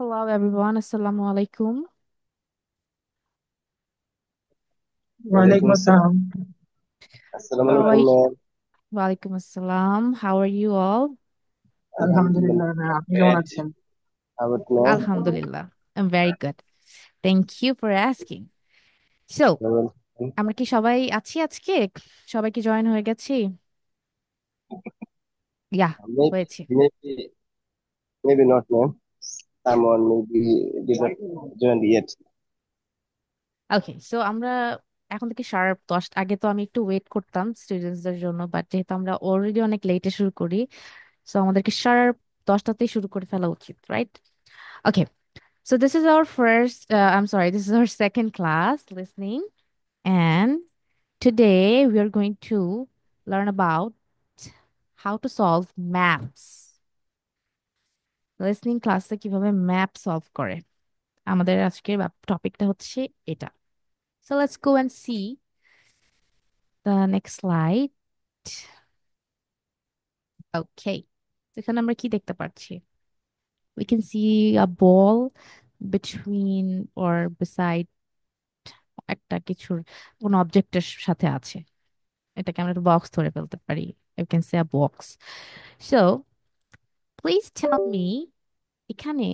Hello everyone, Assalamu alaikum. ওয়ালাইকুম ওয়ালাইকুম আসসালাম। আসসালাম। আসসালামু How are আলাইকুম you? Ma'am. Walaikum assalam. How are you all? আলহামদুলিল্লাহ। আলহামদুলিল্লাহ ভাইয়া, আপনি কেমন আছেন? আবাদ ma'am. Alhamdulillah. I'm very good. Thank you for asking. So, আমরা কি সবাই আছি আজকে? সবাই কি জয়েন হয়ে গেছি? Yeah, Maybe, হয়েছে। maybe not ma'am. Someone maybe did not join yet. Okay, so আমরা এখন থেকে শার্প 10 আগে তো আমি একটু ওয়েট করতাম স্টুডেন্টসদের জন্য, বাট যেহেতু আমরা অলরেডি অনেক লেটে শুরু করি, সো আমাদেরকে শার্প 10টাতেই শুরু করে ফেলা উচিত, right? Okay, so this is our I'm sorry, this is our second class listening. And today we are going to learn about how to solve maps. Listening ক্লাসে কিভাবে ম্যাপ সলভ করে আমাদের আজকের টপিকটা হচ্ছে এটা. So let's go and see the next slide. Okay. এখানে আমরা কি দেখতে পাচ্ছি? We can see a ball between or beside একটা কিছুর কোন অবজেক্টের সাথে আছে. এটাকে আমরা একটা বক্স ধরে ফেলতে পারি. You can say a box. So please tell me এখানে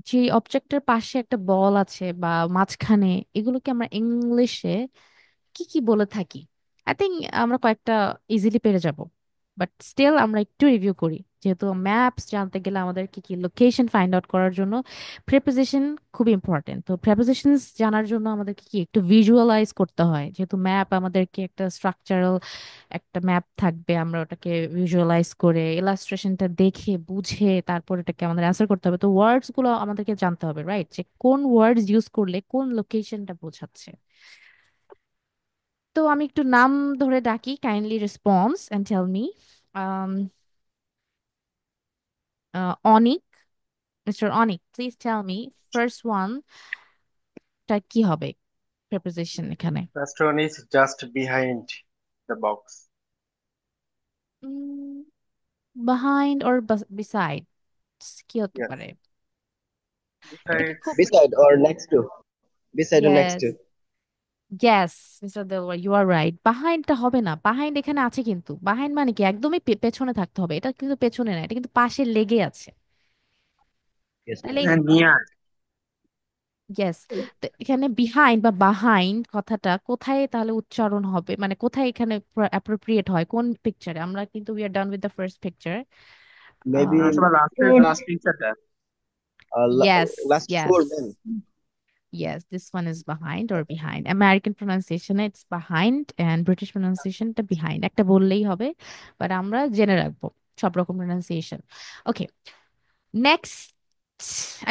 যে অবজেক্টের পাশে একটা বল আছে বা মাঝখানে, এগুলোকে আমরা ইংলিশে কি কি বলে থাকি? আই থিঙ্ক আমরা কয়েকটা ইজিলি পেরে যাব, বাট স্টিল আমরা একটু রিভিউ করি, যেহেতু ম্যাপস জানতে গেলে আমাদের কি কি লোকেশন ফাইন্ড আউট করার জন্য প্রেপোজিশন খুব ইম্পর্টেন্ট. তো প্রেপোজিশনস জানার জন্য আমাদেরকে কি একটু ভিজুয়ালাইজ করতে হয়, যেহেতু ম্যাপ আমাদেরকে একটা স্ট্রাকচারাল একটা ম্যাপ থাকবে, আমরা ওটাকে ভিজুয়ালাইজ করে ইলাস্ট্রেশনটা দেখে বুঝে তারপর এটাকে আমাদের অ্যান্সার করতে হবে. তো ওয়ার্ডস গুলো আমাদেরকে জানতে হবে, রাইট, যে কোন ওয়ার্ডস ইউজ করলে কোন লোকেশনটা বোঝাচ্ছে. তো আমি একটু নাম ধরে ডাকি, kindly response and tell me. Anik, mister Anik, please tell me first one টা কি হবে প্রেপোজিশন এখানে? First one is just behind the box. Behind or beside, কি হতে Yes. পারে? এটা কি Besides, খুব... Beside or next to? Beside or next yes, to? Yes, mister Delwar, you are right. বাহাইন্ডটা হবে না, বাহাইন্ড এখানে আছে, কিন্তু বাহাইন্ড মানে কি একদমই পেছনে থাকতে হবে, এটা কিন্তু পেছনে না, এটা কিন্তু পাশে লেগে আছে. Yes, তাহলে ma'am. near. ইয়েস, তো এখানে বিহাইন্ড বা বাহাইন্ড কথাটা কোথায় তাহলে উচ্চারণ হবে, মানে কোথায় এখানে অ্যাপ্রোপ্রিয়েট হয়, কোন পিকচারে? আমরা কিন্তু we are done with the first picture. Maybe সবার লাস্ট পিকচারটা। Yes, last yes, four then. yes, this one is behind or behind. American pronunciation it's behind and British pronunciation টা behind. একটা বললেই হবে, বাট আমরা জেনে রাখবো সব রকম pronunciation. Okay, next.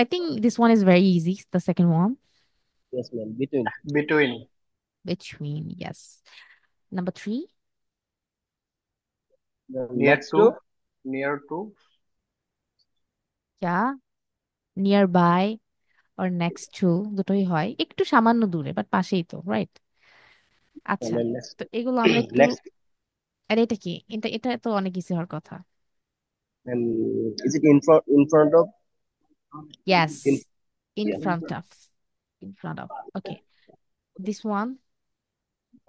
I think this one is very easy, the second one. Yes, ma'am. Between. Between. Between, yes. Number three. Near Next to. to. Near to. Yeah, nearby or next to, দুটোই হয়, একটু সামান্য দূরে but পাশেই তো, right? আচ্ছা, Ma'am, next তো to. এগুলো আমরা একটু... Next. আরে এটা কি? এটা তো অনেক ইজি হওয়ার কথা. Is it in front of? In. Yes, in Yeah. front of. In front of. Okay. This one.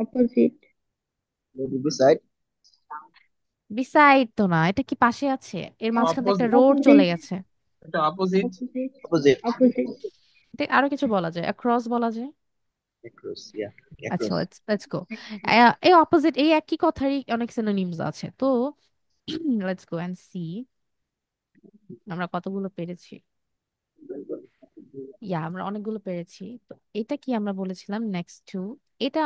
Opposite. Maybe beside. Beside তো না, এটা কি পাশে আছে? এর মাঝখান দিয়ে একটা Opposite. রোড চলে Opposite. গেছে. এটা অপোজিট। Opposite. Opposite. Opposite. এটা আরো কিছু বলা যায়, অ্যাক্রস বলা যায়. Across. Yeah. আচ্ছা, Across. Let's go. এই অপোজিট, এই একই কথারই অনেক সিনোনিমস আছে তো. লেটস গো এন্ড সি আমরা কতগুলো পেরেছি. আমরা অনেকগুলো পেরেছি. তো এটা কি আমরা বলেছিলাম নেক্সট টু? এটা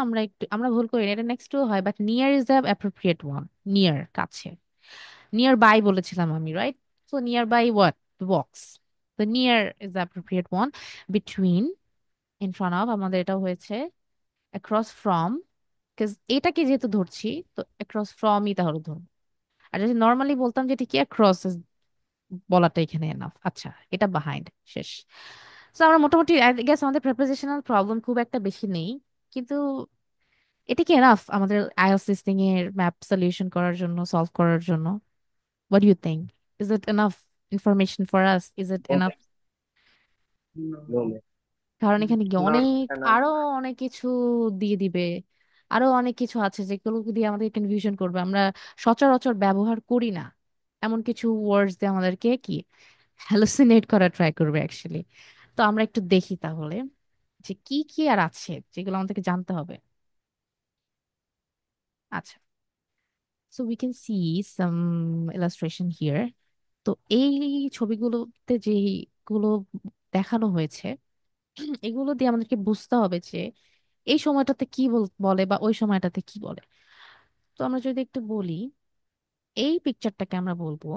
আমরা ভুল করি না, এটা নেক্সট টু হয়, but near is the appropriate one. Near, কাছে. নিয়ার বাই বলেছিলাম আমি, right? So near by what? Box. তো near is the appropriate one. Between, in front of, আমাদের এটা হয়েছে অ্যাক্রস ফ্রম, বিকজ এটাকে যেহেতু ধরছি, তো অ্যাক্রস ফ্রমই তাহলে ধরুন. আর যদি নর্মালি বলতাম যে এটা কি অ্যাক্রস, বলাটা এখানে এনাফ. আচ্ছা, এটা বাহাইন্ড, শেষ. তো আমরা মোটামুটি আই গেস আমাদের প্রেপোজিশনাল প্রবলেম খুব একটা বেশি নেই, কিন্তু এটা কি এনাফ আমাদের আইএলটিএস লিসনিং এর ম্যাপ সলিউশন করার জন্য, সলভ করার জন্য? What do you think? Is it enough information for us? Is it enough? No, ma'am. কারণ এখানে গিয়ে North অনেক Canal. আরো অনেক কিছু দিয়ে দিবে, আরো অনেক কিছু আছে যেগুলো দিয়ে আমাদের কনফিউশন করবে, আমরা সচরাচর ব্যবহার করি না এমন কিছু ওয়ার্ডস দিয়ে আমাদেরকে কি হ্যালুসিনেট করা ট্রাই করবে অ্যাকচুয়ালি। তো আমরা একটু দেখি তাহলে যে কি কি আর আছে যেগুলো আমাদেরকে জানতে হবে। আচ্ছা, so we can see some illustration here. তো এই ছবিগুলোতে যেগুলো দেখানো হয়েছে এগুলো দিয়ে আমাদেরকে বুঝতে হবে যে এই সময়টাতে কি বলে বা ওই সময়টাতে কি বলে। তো আমরা যদি একটু বলি, এই পিকচারটাকে আমরা বলবো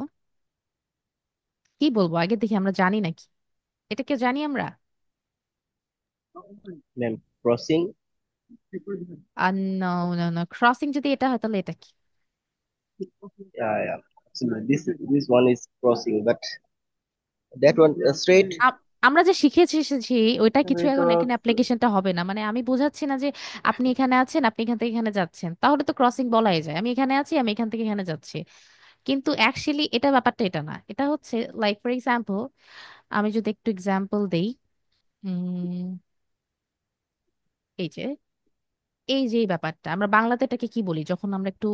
কি বলবো আগে দেখি, আমরা জানি নাকি, এটা কি জানি আমরা? Ma'am, crossing. আর না, না, না, ক্রসিং যদি এটা হয় তাহলে এটা কি? Yeah, yeah. Absolutely. This one is crossing, but that one straight. আমরা যে শিখেছি এসেছি ওইটা কিছু এখন Because এখানে অ্যাপ্লিকেশনটা হবে না, মানে আমি বোঝাচ্ছি না যে আপনি এখানে আছেন, আপনি এখান থেকে এখানে যাচ্ছেন, তাহলে তো ক্রসিং বলাই যায়, আমি এখানে আছি, আমি এখান থেকে এখানে যাচ্ছি। কিন্তু অ্যাকচুয়ালি এটা ব্যাপারটা এটা না, এটা হচ্ছে লাইক ফর এক্সাম্পল, আমি যদি একটু এক্সাম্পল দেই, উম এই যে এই ব্যাপারটা আমরা বাংলাতে এটাকে কি বলি যখন আমরা একটু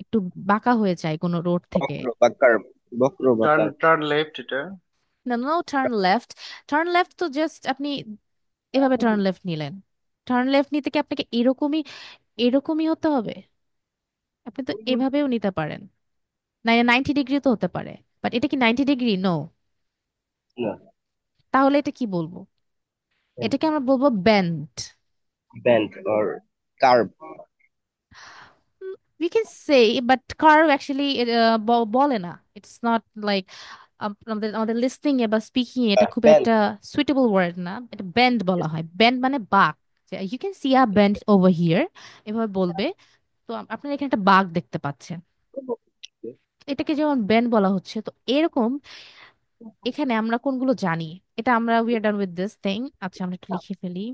একটু বাঁকা হয়ে যাই কোনো রোড থেকে? Bakro bakar. Bakro bakar. turn left এটা। না, no, turn left. Turn left তো জাস্ট আপনি এভাবে টার্ন লেফট নিলেন, টার্ন লেফট নিতে কি আপনাকে এরকমই এরকমই হতে হবে? আপনি তো এভাবেও নিতে পারেন, 90 ডিগ্রি তো হতে পারে, বাট এটা কি 90 ডিগ্রি? নো। No. তাহলে এটা কি বলবো? এটাকে আমরা বলবো bend. Bend or curve. We can say, but curve actually বলে না, ইটস নট লাইক আমাদের আমাদের লিসনিং এ বা স্পিকিং এটা খুব Bend. একটা সুইটেবল ওয়ার্ড না, এটা বেন্ড বলা হয়। বেন্ড মানে বাঁক, you can see a bend over here, এভাবে বলবে। তো আপনারা এখানে একটা বাঁক দেখতে পাচ্ছেন, এটাকে যেমন বেন্ড বলা হচ্ছে, তো এরকম এখানে আমরা কোনগুলো জানি, এটা আমরা we are done with this thing. আচ্ছা, আমরা একটু লিখে ফেলি।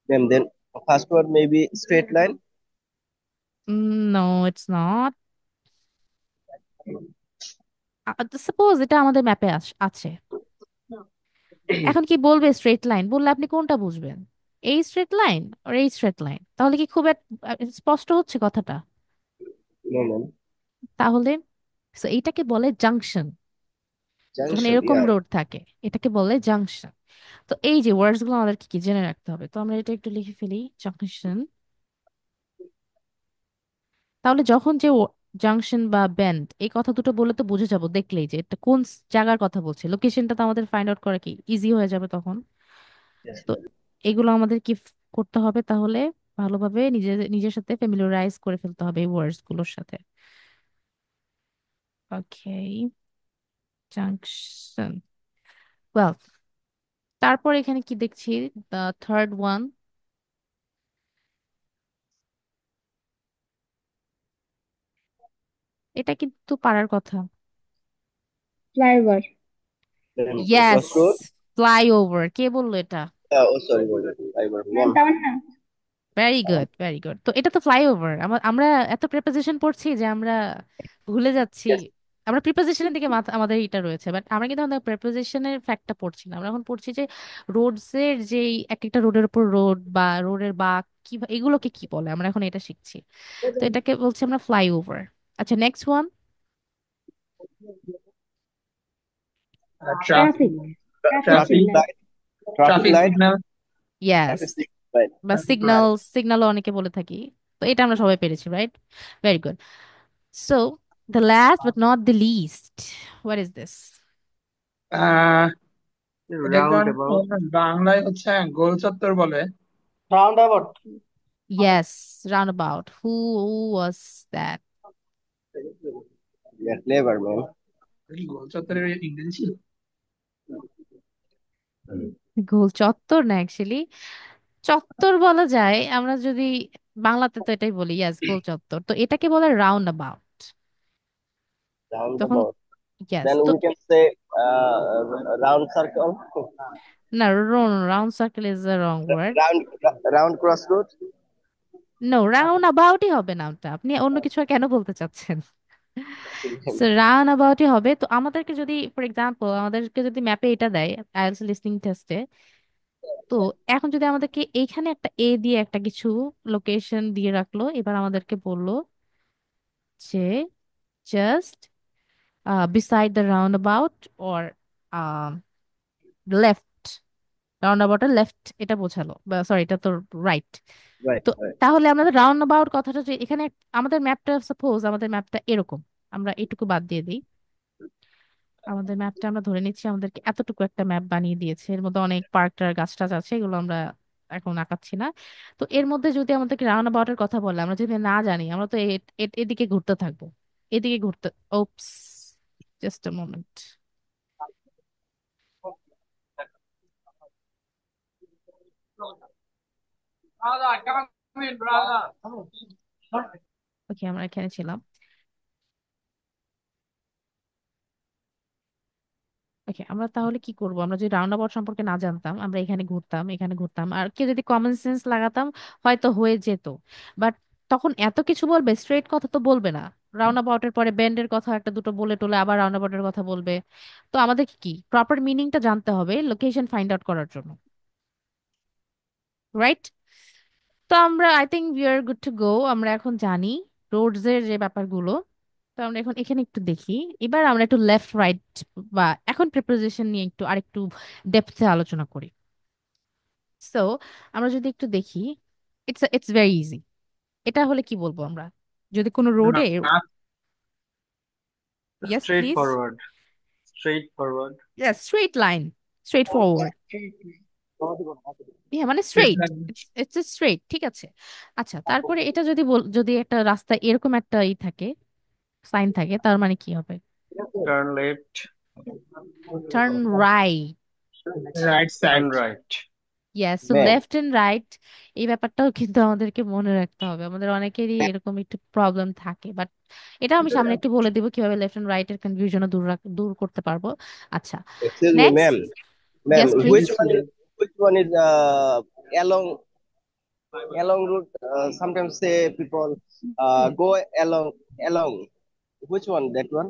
Then first one maybe straight line. No, it's not. Suppose এটা আমাদের ম্যাপে আছে, এখন কি বলবে স্ট্রেট লাইন বললে আপনি কোনটা বুঝবেন, এই স্ট্রেট লাইন আর এই স্ট্রেট লাইন? তাহলে কি খুব স্পষ্ট হচ্ছে কথাটা? No, no. তাহলে so এইটাকে বলে জাংশন। যখন Junction. এরকম Yeah. রোড থাকে এটাকে বলে জাংশন। তো এই যে ওয়ার্ডস গুলো আমাদেরকে কি জেনে রাখতে হবে, তো আমরা এটা একটু লিখে ফেলি, জাংশন। তাহলে যখন যে জাংশন বা ব্যান্ড এই কথা দুটো বলে তো বুঝে যাব দেখলেই যে এটা কোন জায়গার কথা বলছে, লোকেশনটা তো আমাদের ফাইন্ড আউট করা কি ইজি হয়ে যাবে তখন। Yes, তো ma'am. এগুলো আমাদের কি করতে হবে তাহলে, ভালোভাবে নিজের নিজের সাথে ফ্যামিলিয়ারাইজ করে ফেলতে হবে এই ওয়ার্ডস গুলোর সাথে। ওকে, জাংশন, ওয়েল, তারপর এখানে কি দেখছি, দ্য থার্ড ওয়ান, এটা কিন্তু পারার কথা। Flyover. Then yes, crossroad. Flyover, কে বললো এটা? Oh, sorry, I was Ma'am, one. Tamanna. Very good, very good. তো এটা তো ফ্লাইওভার, আমরা এত প্রিপোজিশন পড়ছি যে আমরা ভুলে যাচ্ছি, Yes. আমরা প্রিপোজিশনের দিকে মাথা আমাদের এটা রয়েছে, বাট আমরা কিন্তু আমাদের প্রিপোজিশনের ফ্যাক্টটা পড়ছি না, আমরা এখন পড়ছি যে রোডস এর যে এক একটা রোডের উপর রোড বা রোডের বা কি এগুলোকে কি বলে, আমরা এখন এটা শিখছি। তো এটাকে বলছি আমরা ফ্লাইওভার। আচ্ছা, next one. traffic Traffic. Traffic Traffic traffic signal. light. Traffic traffic light. signal yes, Traffic light. বা traffic সিগন্যাল, light সিগন্যালও অনেকে বলে থাকি। তো এটা আমরা সবাই পেরেছি, right? Very good. So the last but not the least, what is this? Ah এটাকে Roundabout. বাংলায় হচ্ছে গোল চত্বর বলে। Roundabout. Yes, roundabout. Who was that? Yeah, clever, man. গোল চত্বরের ইংরেজি ছিল। গোল চত্বর না, অ্যাকচুয়ালি চত্বর বলা যায় আমরা যদি বাংলাতে, তো এটাই বলি, ইয়াস, গোল চত্বর, তো এটাকে বলে রাউন্ড অ্যাবাউট। তখন Roundabout. ইয়াস, Then তো we can say round circle. না, round circle is the wrong word. Round crossroad. No, রাউন্ড অ্যাবাউটই হবে নামটা, আপনি অন্য কিছু আর কেন বলতে চাচ্ছেন? সো রান অ্যাবাউটই হবে। তো আমাদেরকে যদি ফর এক্সাম্পল আমাদেরকে যদি ম্যাপে এটা দেয় আইএলটিএস লিসনিং টেস্টে, তো এখন যদি আমাদেরকে এইখানে একটা এ দিয়ে একটা কিছু লোকেশন দিয়ে রাখলো, এবার আমাদেরকে বললো যে just beside the roundabout or left, রাউন্ড অ্যাবাউটের লেফট এটা বোঝালো, সরি এটা তো রাইট। Right, তো right. তাহলে আমাদের রাউন্ড অ্যাবাউট কথাটা যে এখানে আমাদের ম্যাপটা, সাপোজ আমাদের ম্যাপটা এরকম, আমরা এটুকু বাদ দিয়ে দিই, আমাদের ম্যাপটা আমরা ধরে নিচ্ছি আমাদেরকে এতটুকু একটা ম্যাপ বানিয়ে দিয়েছে, এর মধ্যে অনেক পার্ক টার গাছ টাছ আছে, এগুলো আমরা এখন আঁকাচ্ছি না। তো এর মধ্যে যদি আমাদেরকে রাউন্ড অ্যাবাউটের কথা বলে, আমরা যদি না জানি, আমরা তো এদিকে ঘুরতে থাকবো, এদিকে ঘুরতে। ওপস, জাস্ট আ মোমেন্ট। ওকে, আমরা এখানে ছিলাম। ওকে, আমরা তাহলে কি করব? আমরা যদি রাউন্ড অ্যাবাউট সম্পর্কে না জানতাম, আমরা এখানে ঘুরতাম, এখানে ঘুরতাম, আর কেউ যদি কমন সেন্স লাগাতাম, হয়তো হয়ে যেত। বাট তখন এত কিছু বলবে, স্ট্রেট কথা তো বলবে না। রাউন্ড অ্যাবাউটের পরে বেন্ডের কথা একটা দুটো বলে টোলে আবার রাউন্ড অ্যাবাউটের কথা বলবে। তো আমাদের কি প্রপার মিনিংটা জানতে হবে লোকেশন ফাইন্ড আউট করার জন্য, রাইট? তো আমরা I think we R good to go. আমরা এখন জানি রোডস এর যে ব্যাপারগুলো। তো আমরা এখন এখানে একটু দেখি। এবার আমরা একটু লেফট রাইট বা এখন প্রিপোজিশন নিয়ে একটু আরেকটু ডেপথে আলোচনা করি। সো আমরা যদি একটু দেখি, ইটস ভেরি ইজি। এটা হলে কি বলবো আমরা? যদি কোনো রোডে, yes please, Straightforward. Straightforward. Yes straight line, straight forward, হ্যাঁ মানে Straight straight, line. It's straight, ঠিক আছে। আচ্ছা, তারপরে এটা যদি যদি একটা রাস্তা এরকম একটা থাকে, সাইন থাকে, তার মানে কি হবে? Turn left. Turn right. Right side. Turn right. Yes, so Man. Left and right, এই ব্যাপারটাও কিন্তু আমাদেরকে মনে রাখতে হবে। আমাদের অনেকেরই এরকম একটু প্রবলেম থাকে, বাট এটা আমি সামনে একটু বলে দিব কিভাবে লেফট এন্ড রাইট এর কনফিউশন দূর করতে পারবো। আচ্ছা, Excuse me, next, ma'am. Ma'am, yes please. which one is along route? Sometimes say people go along. Which one? That one?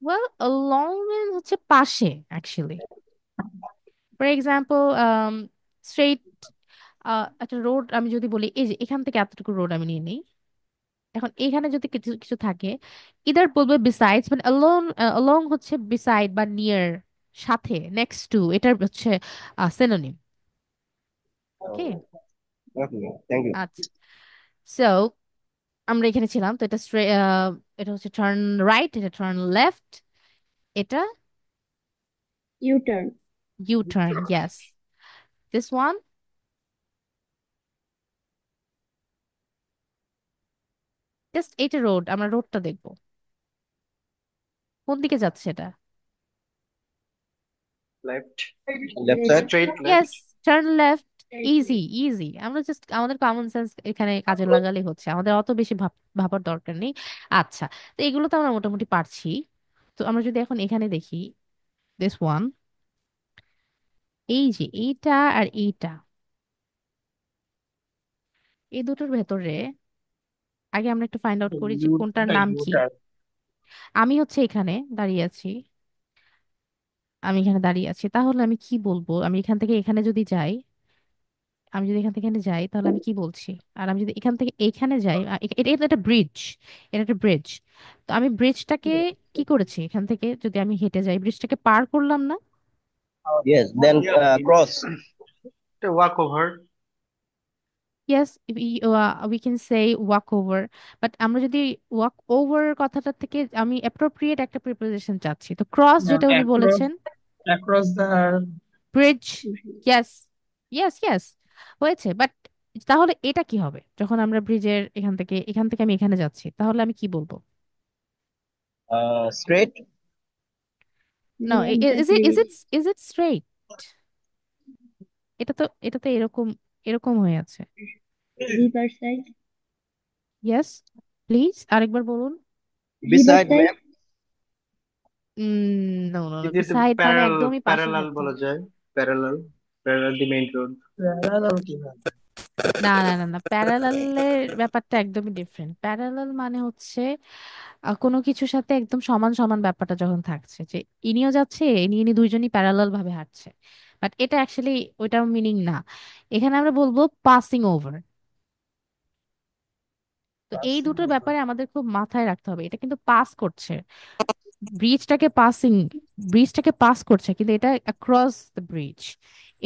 Well, long হচ্ছে পাশে অ্যাকচুয়ালি। ফর এক্সাম্পল, স্ট্রেট একটা road আমি যদি বলি, এই যে এখান থেকে এতটুকু রোড আমি নিয়ে নিই, এখন এখানে যদি কিছু কিছু থাকে, ইদার বলবে বিসাইডস, মানে অ্যালং, অ্যালং হচ্ছে বিসাইড বা নিয়ার, সাথে, নেক্সট টু, এটার হচ্ছে synonym. Okay, Oh, okay. Thank you. আচ্ছা। সো আমরা এখানে ছিলাম, তো এটা এটা হচ্ছে টার্ন রাইট, এটা টার্ন লেফট, এটা U-turn. U turn, yes. This one just, এটা রোড, আমরা রোডটা দেখবো কোন দিকে যাচ্ছে এটা। Left. Left Left. side. Straight yes, left. Turn left. Right. Easy, easy. আমরা জাস্ট আমাদের কমন সেন্স এখানে কাজে লাগালেই হচ্ছে, আমাদের অত বেশি ভাবার দরকার নেই। আচ্ছা, তো এগুলো তো আমরা মোটামুটি পারছি। তো আমরা যদি এখন এখানে দেখি, দিস ওয়ান, এই যে এইটা আর এইটা, এই দুটোর ভেতরে আগে আমরা একটু ফাইন্ড আউট করি যে কোনটার নাম কি। U-turn. আমি হচ্ছে এখানে দাঁড়িয়ে আছি, আমি এখানে দাঁড়িয়ে আছি, তাহলে আমি কি বলবো? আমি এখান থেকে এখানে যদি যাই, আমি যদি এখান থেকে এখানে যাই, তাহলে আমি কি বলছি? আর আমি যদি এখান থেকে এইখানে যাই, এটা এটা একটা ব্রিজ, এটা একটা ব্রিজ। তো আমি ব্রিজটাকে কি করেছি? এখান থেকে যদি আমি হেঁটে যাই, ব্রিজটাকে পার করলাম না? Yes. Then Yeah. cross. To walk over. Yes, we can say walk over. But আমরা যদি ওয়াক ওভার কথাটা থেকে আমি অ্যাপ্রোপ্রিয়েট একটা প্রিপোজিশন চাচ্ছি, তো ক্রস যেটা উনি Across. বলেছেন, Across the. Bridge. Yes, yes, yes, হয়েছে। বাট তাহলে এটা কি হবে যখন আমরা ব্রিজের এখান থেকে আমি এখানে যাচ্ছি, তাহলে আমি কি বলবো? Straight. না, Like is that it is way. It is it straight? এটা তো এরকম এরকম হয়ে আছে। Reverse side. ইয়েস, প্লিজ আরেকবার বলুন। Reverse Beside, side. ma'am. No, no, no, Is it beside মানে parallel? একদমই পাশে Parallel থাকতে বলা হবে। যায়? Parallel. Parallel the main road. Parallel কি হয়? না না না না, প্যারালালের ব্যাপারটা একদমই ডিফারেন্ট। প্যারালাল মানে হচ্ছে কোনো কিছুর সাথে একদম সমান সমান ব্যাপারটা যখন থাকছে, যে ইনিও যাচ্ছে ইনি ইনি দুইজনই প্যারালাল ভাবে হাঁটছে। বাট এটা অ্যাকচুয়ালি ওইটার মিনিং না। এখানে আমরা বলবো পাসিং ওভার। তো এই Passing দুটো over. ব্যাপারে আমাদের খুব মাথায় রাখতে হবে। এটা কিন্তু পাস করছে, ব্রিজটাকে পাসিং, ব্রিজটাকে পাস করছে, কিন্তু এটা অ্যাক্রস দ্য ব্রিজ।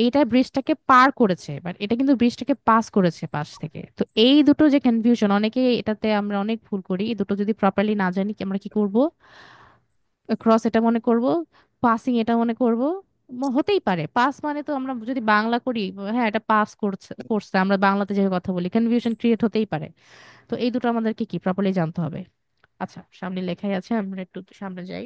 এইটা ব্রিজটাকে পার করেছে, বাট এটা কিন্তু ব্রিজটাকে পাস করেছে পাশ থেকে। তো এই দুটো যে কনফিউশন, অনেকে এটাতে আমরা অনেক ভুল করি। এই দুটো যদি প্রপারলি না জানি কি আমরা কি করব, ক্রস এটা মনে করব, পাসিং এটা মনে করব। হতেই পারে পাস মানে, তো আমরা যদি বাংলা করি, হ্যাঁ এটা পাস করছে করছে, আমরা বাংলাতে যে কথা বলি, কনফিউশন ক্রিয়েট হতেই পারে। তো এই দুটো আমাদেরকে কি প্রপারলি জানতে হবে। আচ্ছা, সামনে লেখাই আছে, আমরা একটু সামনে যাই।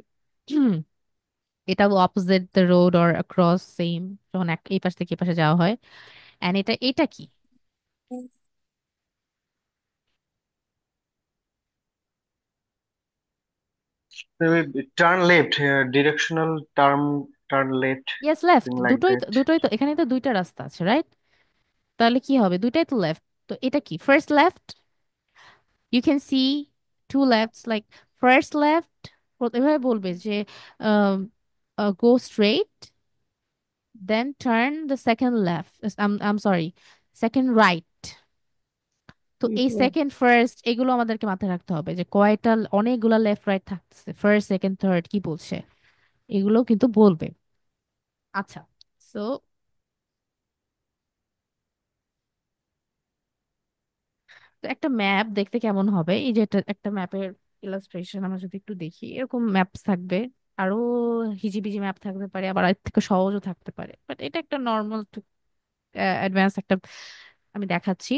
এটা opposite the road or across same, যখন এই পাশ থেকে এই পাশে যাওয়া হয়। এন্ড এটা এটা কি? Turn left, directional turn left, yes, left. something like দুটোই তো, that. দুটোই তো, এখানে তো দুইটা রাস্তা আছে, রাইট? তাহলে কি হবে, দুইটাই তো লেফট। তো এটা কি first left? You can see two lefts, like first left এভাবে বলবে যে go straight, then turn the second left, um sorry, second right. তো এই Mhm. সেকেন্ড ফার্স্ট এগুলো আমাদেরকে মাথায় রাখতে হবে, যে কয়টা, অনেকগুলা লেফট রাইট থাকছে, ফার্স্ট সেকেন্ড থার্ড কি বলছে, এগুলো কিন্তু বলবে। আচ্ছা, সো তো একটা ম্যাপ দেখতে কেমন হবে, এই যে একটা ম্যাপের ইলাস্ট্রেশন আমরা যদি একটু দেখি, এরকম ম্যাপস থাকবে। আরো হিজিবিজি ম্যাপ থাকতে পারে, আবার এর থেকে সহজও থাকতে পারে, বাট এটা একটা নর্মাল অ্যাডভান্স একটা আমি দেখাচ্ছি।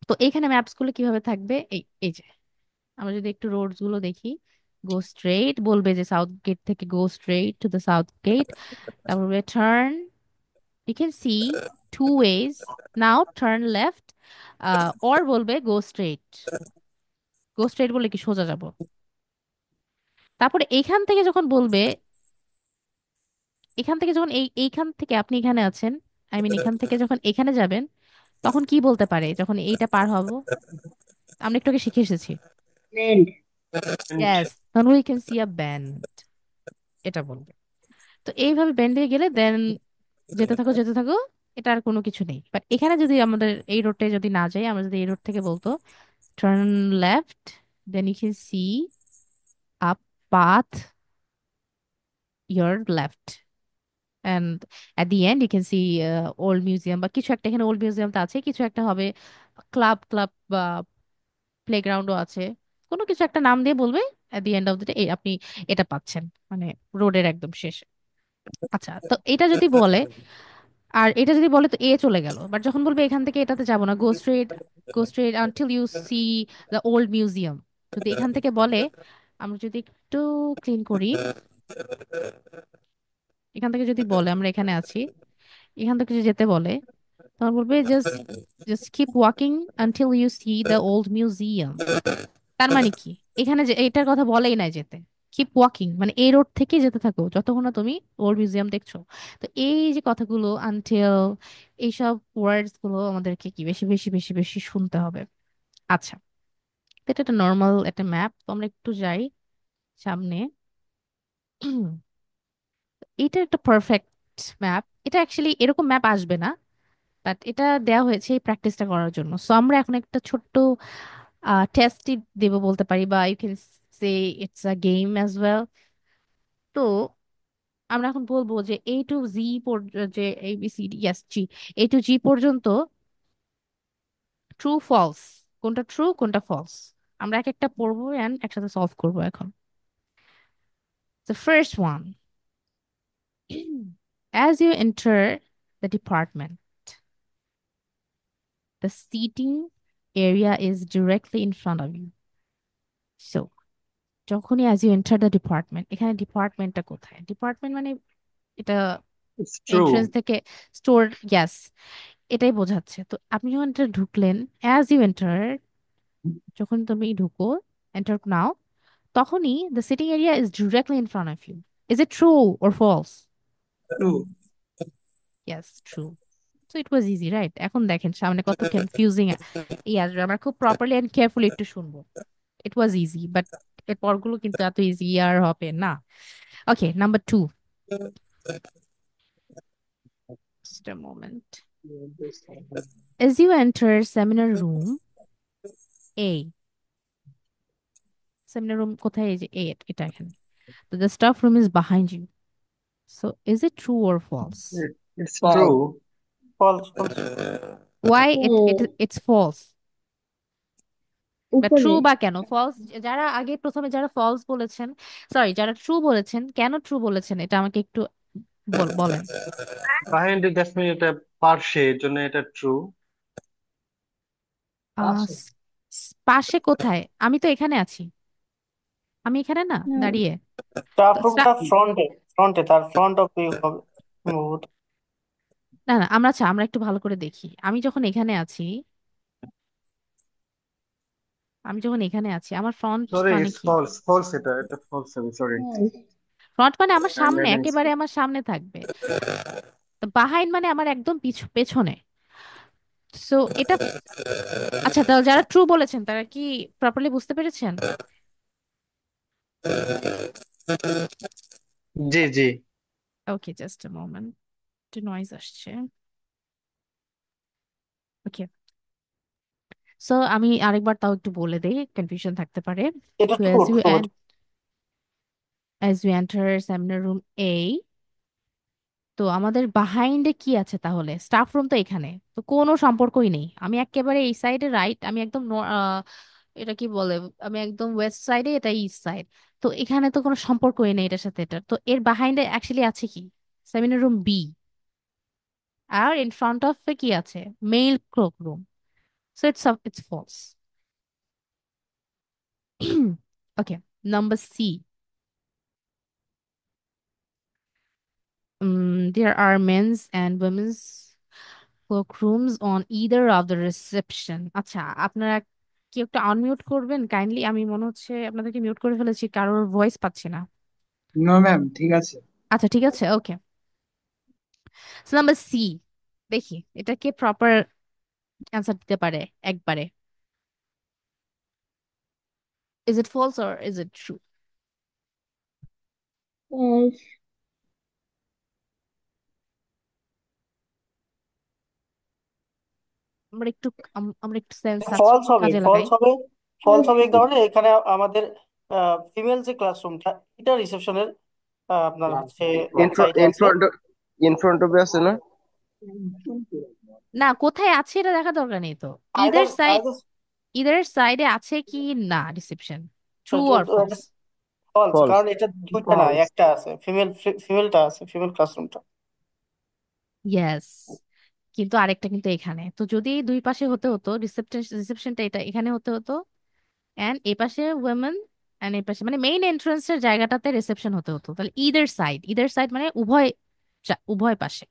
তো এইখানে ম্যাপস গুলো কিভাবে থাকবে, এই এই যে আমরা যদি একটু রোডস গুলো দেখি, গো স্ট্রেট বলবে যে সাউথ গেট থেকে go straight to the south gate, তারপর turn, you can see two ways, now turn left, or বলবে go straight, go straight বলে কি সোজা যাব। তারপরে এইখান থেকে যখন বলবে, এখান থেকে যখন এইখান থেকে আপনি এখানে আছেন, আই মিন এখান থেকে যখন এখানে যাবেন, তখন কি বলতে পারে যখন এইটা পার হব, আমরা একটু আগে শিখে এসেছি। Land. And ইয়েস, তখন we can see a band, এটা বলবে। তো এইভাবে ব্যান্ড দিয়ে গেলে দেন যেতে থাকো যেতে থাকো, এটা আর কোনো কিছু নেই। বাট এখানে যদি আমাদের এই রোডে যদি না যাই, আমরা যদি এই রোড থেকে বলতো turn left, then you can see a path your left, and at the end you can see old museum বা কিছু একটা, এখানে ওল্ড মিউজিয়াম তো আছে, কিছু একটা হবে, ক্লাব ক্লাব বা প্লেগ্রাউন্ডও আছে, কোনো কিছু একটা নাম দিয়ে বলবে। at the end of the day আপনি এটা পাচ্ছেন, মানে রোডের একদম শেষে। আচ্ছা, তো এটা যদি বলে, আর এটা যদি বলে তো এ চলে গেল, বাট যখন বলবে এখান থেকে এটাতে যাব না, go straight, go straight until you see the old museum, যদি এখান থেকে বলে, আমরা যদি একটু ক্লিন করি, এখান থেকে যদি বলে আমরা এখানে আছি, এখান থেকে যদি যেতে বলে, তখন বলবে just just keep walking until you see the old museum. তার মানে কি, এখানে যে এটার কথা বলেই নাই যেতে, কিপ ওয়াকিং মানে এই রোড থেকে যেতে থাকো যতক্ষণ না তুমি ওল্ড মিউজিয়াম দেখছো। তো এই যে কথাগুলো আনটিল, এইসব ওয়ার্ডস গুলো আমাদেরকে কি বেশি বেশি বেশি বেশি শুনতে হবে। আচ্ছা, তো এটা একটা নর্মাল একটা ম্যাপ, তো আমরা একটু যাই সামনে। এটা একটা পারফেক্ট ম্যাপ। এটা অ্যাকচুয়ালি এরকম ম্যাপ আসবে না, বাট এটা দেওয়া হয়েছে এই প্র্যাকটিসটা করার জন্য। সো আমরা এখন একটা ছোট্ট টেস্টই দেব বলতে পারি, বা you can say it's a game as well. তো আমরা এখন বলবো যে এ টু জি, যে A B C D S G, A to G পর্যন্ত ট্রু ফলস, কোনটা ট্রু কোনটা ফলস, আমরা এক একটা পড়বো এন্ড একসাথে সলভ করবো এখন। The first one, as you enter the department, the seating area is directly in front of you. So যখনই as you enter the department, এখানে ডিপার্টমেন্টটা কোথায়, ডিপার্টমেন্ট মানে এটা it's এন্ট্রেন্স true. থেকে স্টোর, গ্যাস, এটাই বোঝাচ্ছে। তো আপনি যখন এটা ঢুকলেন, as you enter, যখন তুমি ঢুকো, এন্টার নাও, তখনই the sitting area is directly in front of you. Is it true or false? True. Yes, true. So it was easy, right? এখন দেখেন সামনে কত কনফিউজিং আসবে, আমরা খুব প্রপারলি এন্ড কেয়ারফুলি একটু শুনবো। ইট ওয়াজ ইজি, বাট এর পরগুলো কিন্তু এত ইজি আর হবে না। ওকে, number 2, just a moment. As you enter seminar room A, seminar room কোথায়? এই যে A, এটা এখানে। So the staff room is behind you. So is it true or false? It's False. true. False, false. Why ও it's false? বা true উপরে। বা কেন ফলস? যারা আগে প্রথমে যারা ফলস বলেছেন, সরি যারা ট্রু বলেছেন, কেন ট্রু বলেছেন এটা আমাকে একটু বলেন। Behind definitely এটা পার্শ্বে, এর জন্য এটা ট্রু। আহ, পাশে কোথায়? আমি তো এখানে আছি, আমি এখানে না হুম, দাঁড়িয়ে। স্টাফ তো রুমটা ফ্রন্টে, ফ্রন্টে তার ফ্রন্ট অফ ভিউ হবে সম্ভবত। না না, আমরা একটু ভালো করে দেখি। আমি যখন এখানে আছি আমার ফ্রন্ট সরি, মানে ইটস কি? ফলস, ফলস, এটা ফলস হবে, সরি। false। ফ্রন্ট মানে আমার আই সামনে, মেড একেবারে মিস্টেক। আমার সামনে থাকবে। তো বাহাইন্ড মানে আমার একদম পেছনে। সো এটা, আচ্ছা তাহলে যারা ট্রু বলেছেন তারা কি প্রপারলি বুঝতে পেরেছেন? জি জি। ওকে, জাস্ট আ মোমেন্ট, একটু নয়েজ আসছে। ওকে, সো আমি আরেকবার তাও একটু বলে দেই, কনফিউশন থাকতে পারে। এটা So true, true. as you enter seminar room A, তো আমাদের বাহাইন্ডে কি আছে তাহলে? স্টাফ রুম তো এখানে, তো কোনো সম্পর্কই নেই। আমি একেবারে এই সাইডে রাইট, আমি একদম এটা কি বলে, আমি একদম ওয়েস্ট সাইডে, এটা ইস্ট সাইড। তো এখানে তো কোনো সম্পর্কই নেই এটার সাথে। এটা তো এর বাহাইন্ডে অ্যাকচুয়ালি আছে কি? Seminar room B. আর ইন ফ্রন্ট অফ কি আছে? Male cloak room. So it's false. Okay, number C, there are men's and women's cloakrooms on either of the reception. আচ্ছা, আপনারা কি একটু আনমিউট করবেন কাইন্ডলি? আমি মনে হচ্ছে আপনাদেরকে মিউট করে ফেলেছি, কারোর ভয়েস পাচ্ছি না। নো ম্যাম, ঠিক আছে। আচ্ছা ঠিক আছে, ওকে। নাম্বার সি, দেখি এটা কে প্রপার অ্যান্সার দিতে পারে একবারে। Is it false or is it true? false। আমরা একটু সেন্স ফলস হবে, কাজে লাগাই। ফলস হবে, ফলস হবে। এই false। কারণে এখানে আমাদের ফিমেল যে ক্লাসরুমটা, এটা রিসেপশনের আপনার হচ্ছে ইন ব্যাক সাইডে ইন আছে। ফ্রন্ট ইন ফ্রন্ট অফ আছে না? না, কোথায় আছে এটা দেখা দরকার নেই তো। Either either side, either either সাইডে আছে কি না reception, true or false? False, false. কারণ এটা দুইটা না, ফলস। একটা আছে, ফিমেলটা আছে, ফিমেল ক্লাসরুমটা। ইয়েস, কিন্তু আরেকটা কিন্তু এখানে তো, যদি এই দুই পাশে হতে হতো রিসেপশনটা এটা এখানে হতে হতো, এন্ড এই পাশে ওয়েমেন, এন্ড এই পাশে মানে মেইন এন্ট্রান্সের জায়গাটাতে রিসেপশন হতে হতো। তাহলে ইদার সাইড মানে উভয়, উভয় পাশে,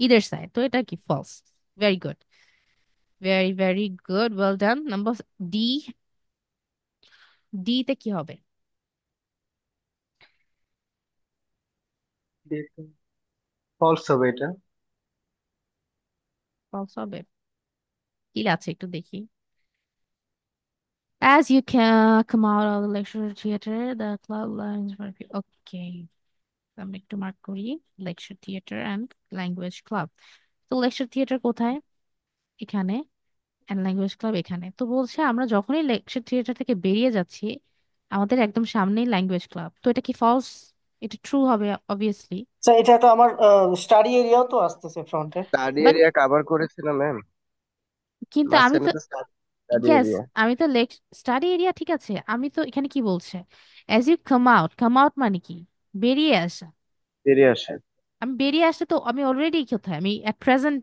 ইদার সাইড। তো এটা কি? False. Very good, very very good, well done. Number D, D তে কি হবে? ফলস হবে এটা। ফলস হবে? কি আছে একটু দেখি। As you can come out of the lecture theater, the club lines for you. Okay, আমি একটু মার্ক করি, lecture theatre and language club. তো লেকচার থিয়েটার কোথায়? এখানে। অ্যান্ড ল্যাঙ্গুয়েজ ক্লাব এখানে। তো বলছে আমরা যখনই লেকচার থিয়েটার থেকে বেরিয়ে যাচ্ছি আমাদের একদম সামনেই ল্যাঙ্গুয়েজ ক্লাব। তো এটা কি ফলস? এটা ট্রু হবে অবভিয়াসলি। আচ্ছা, এটা তো আমার স্টাডি এরিয়াও তো আসতেছে ফ্রন্টে। স্টাডি বাট এরিয়া কভার করেছে না ম্যাম? কিন্তু আমি মাঝখানে তো, তো স্টাডি ইয়েস, এরিয়া। আমি তো স্টাডি এরিয়া ঠিক আছে। আমি তো এখানে কি বলছে? অ্যাজ ইউ কাম আউট মানে কি? বেরিয়ে আসা। বেরিয়ে আসে। আমি বেরিয়ে আসলে তো আমি অলরেডি কোথায়? আমি at present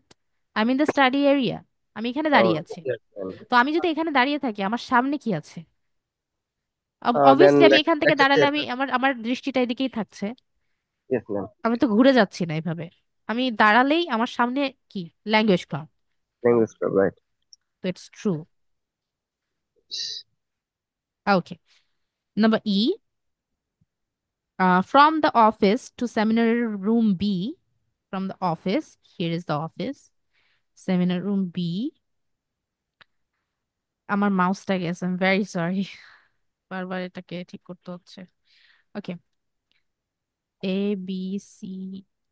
I mean the study area, আমি এখানে ও, দাঁড়িয়ে আছি। yes, ma'am. তো আমি যদি এখানে দাঁড়িয়ে থাকি আমার সামনে কি আছে? Then অবভিয়াসলি আমি এখান থেকে lecture দাঁড়ালে আমি theatre. আমার আমার দৃষ্টিটা এদিকেই থাকছে। Yes, ma'am. আমি তো ঘুরে যাচ্ছি না এইভাবে। আমি দাঁড়ালেই আমার সামনে কি? Language club. Language club, right? তো it's true. Okay, number E, from the office to seminar room B, from the office. Here is the office. Seminar room B. আমার মাউসটা গেছে, আই এম ভেরি সরি। বারবার এটাকে ঠিক করতে হচ্ছে। ওকে, এ B C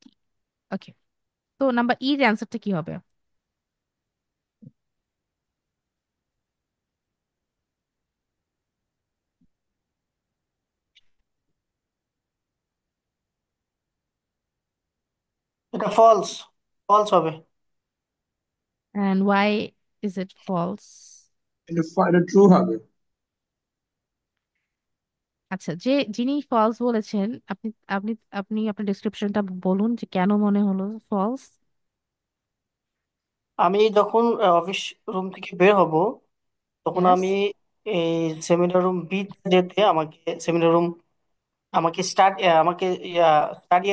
D. ওকে, তো number E এর অ্যান্সারটা কি হবে? এটা ফলস, ফলস হবে। And why is it false? এটা ট্রু হবে। আচ্ছা, যিনি ফলস বলেছেন, আপনি আপনি আপনি আপনার ডিসক্রিপশনটা বলুন যে কেন মনে হলো ফলস। আমি যখন অফিস রুম থেকে বের হব, তখন ইয়েস। আমি এই সেমিনার রুম বি যেতে আমাকে সেমিনার রুম আমাকে আমাকে স্টাডি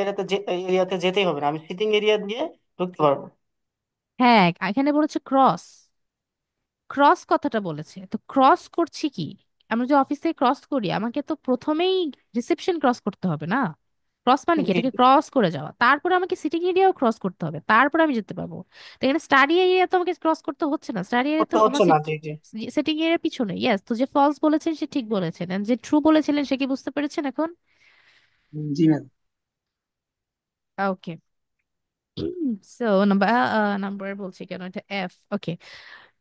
এরিয়াতে যেতেই হবে না, আমি সিটিং এরিয়া দিয়ে ঢুকতে পারবো। হ্যাঁ, এখানে বলেছে ক্রস। ক্রস কথাটা বলেছে, তো ক্রস করছি কি? আমরা যে অফিস থেকে ক্রস করি, আমাকে তো প্রথমেই রিসেপশন ক্রস করতে হবে না? ক্রস মানে কি? জি, এটাকে ক্রস করে যাওয়া, তারপরে আমাকে সিটিং এরিয়াও ক্রস করতে হবে, তারপরে আমি যেতে পারবো। তো এখানে স্টাডি এরিয়া তো আমাকে ক্রস করতে হচ্ছে না, স্টাডি এরিয়া তো করতে আমার হচ্ছে না। জি জি। সিটিং এরিয়ার পিছনে। ইয়েস, তো যে ফলস বলেছেন সে ঠিক বলেছেন, and যে ট্রু বলেছিলেন সে কি বুঝতে পেরেছেন এখন? জি ma'am. Okay, so number number বলছি কেন, এটা F. Okay,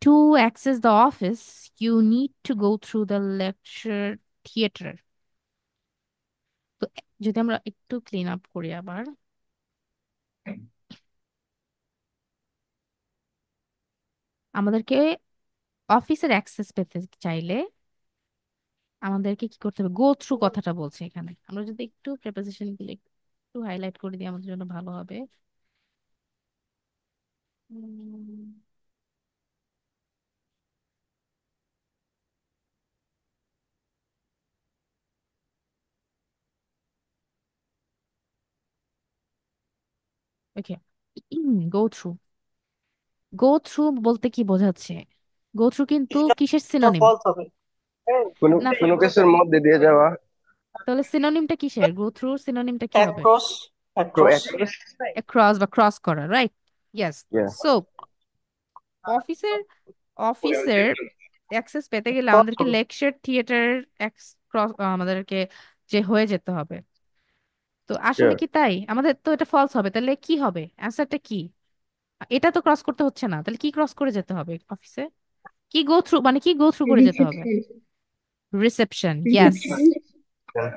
to access the office you need to go through the lecture theatre. তো যদি আমরা একটু ক্লিন আপ করি আবার, আমাদেরকে অফিসের অ্যাক্সেস পেতে চাইলে আমাদেরকে কি করতে হবে? গো থ্রু কথাটা বলছে এখানে। আমরা যদি একটু প্রেপোজিশন গুলো একটু হাইলাইট করে দিই আমাদের জন্য ভালো হবে। ওকে, গো থ্রু। গো থ্রু বলতে কি বোঝাচ্ছে? গো থ্রু কিন্তু কিসের এটা সিনোনিম? ফলস হবে। কোনো না, কোনো কিছুর মধ্যে দিয়ে যাওয়া। তাহলে সিনোনিমটা কিসের? গো থ্রুর সিনোনিমটা কি হবে? Across, across. অ্যাক্রস। ক্রস বা ক্রস করা, রাইট? ইয়েস। Yeah. সো অফিসের অফিসের অ্যাক্সেস পেতে গেলে ফলস আমাদেরকে হবে। লেকচার থিয়েটার আমাদেরকে যে হয়ে যেতে হবে। তো আসলে Sure. কি তাই? আমাদের তো এটা ফলস হবে, তাহলে কি হবে? অ্যান্সারটা কি? এটা তো ক্রস করতে হচ্ছে না, তাহলে কি ক্রস করে যেতে হবে অফিসে? কি গো থ্রু, মানে কি গো থ্রু করে যেতে হবে? Reception. Reception, yes. Reception. Yeah.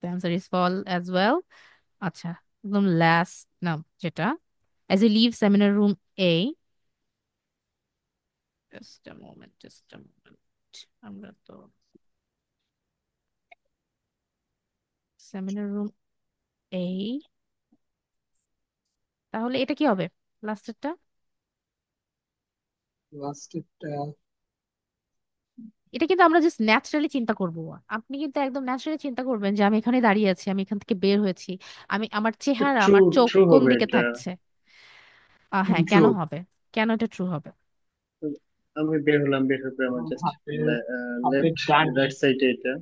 The answer is fall as well. আচ্ছা, একদম লাস্ট না, যেটা as you leave seminar room এ, just a moment, just a moment. আমরা তো সেমিনার রুম এ, তাহলে এটা কি হবে লাস্টেরটা? লাস্টেরটা এটা কিন্তু আমরা জাস্ট ন্যাচারালি চিন্তা করব। আপনি কিন্তু একদম ন্যাচারালি চিন্তা করবেন যে আমি এখানে দাঁড়িয়ে আছি, আমি এখান থেকে বের হয়েছি, আমি আমার চেহারা, ট্রু আমার চোখ ট্রু কোন হবে দিকে এটা। থাকছে। হ্যাঁ, ট্রু। কেন হবে? কেন এটা ট্রু হবে? আমি বের হলাম, বের হতে আমার জাস্ট হাতের হাতের লেফট ডান রাইট সাইডে এটা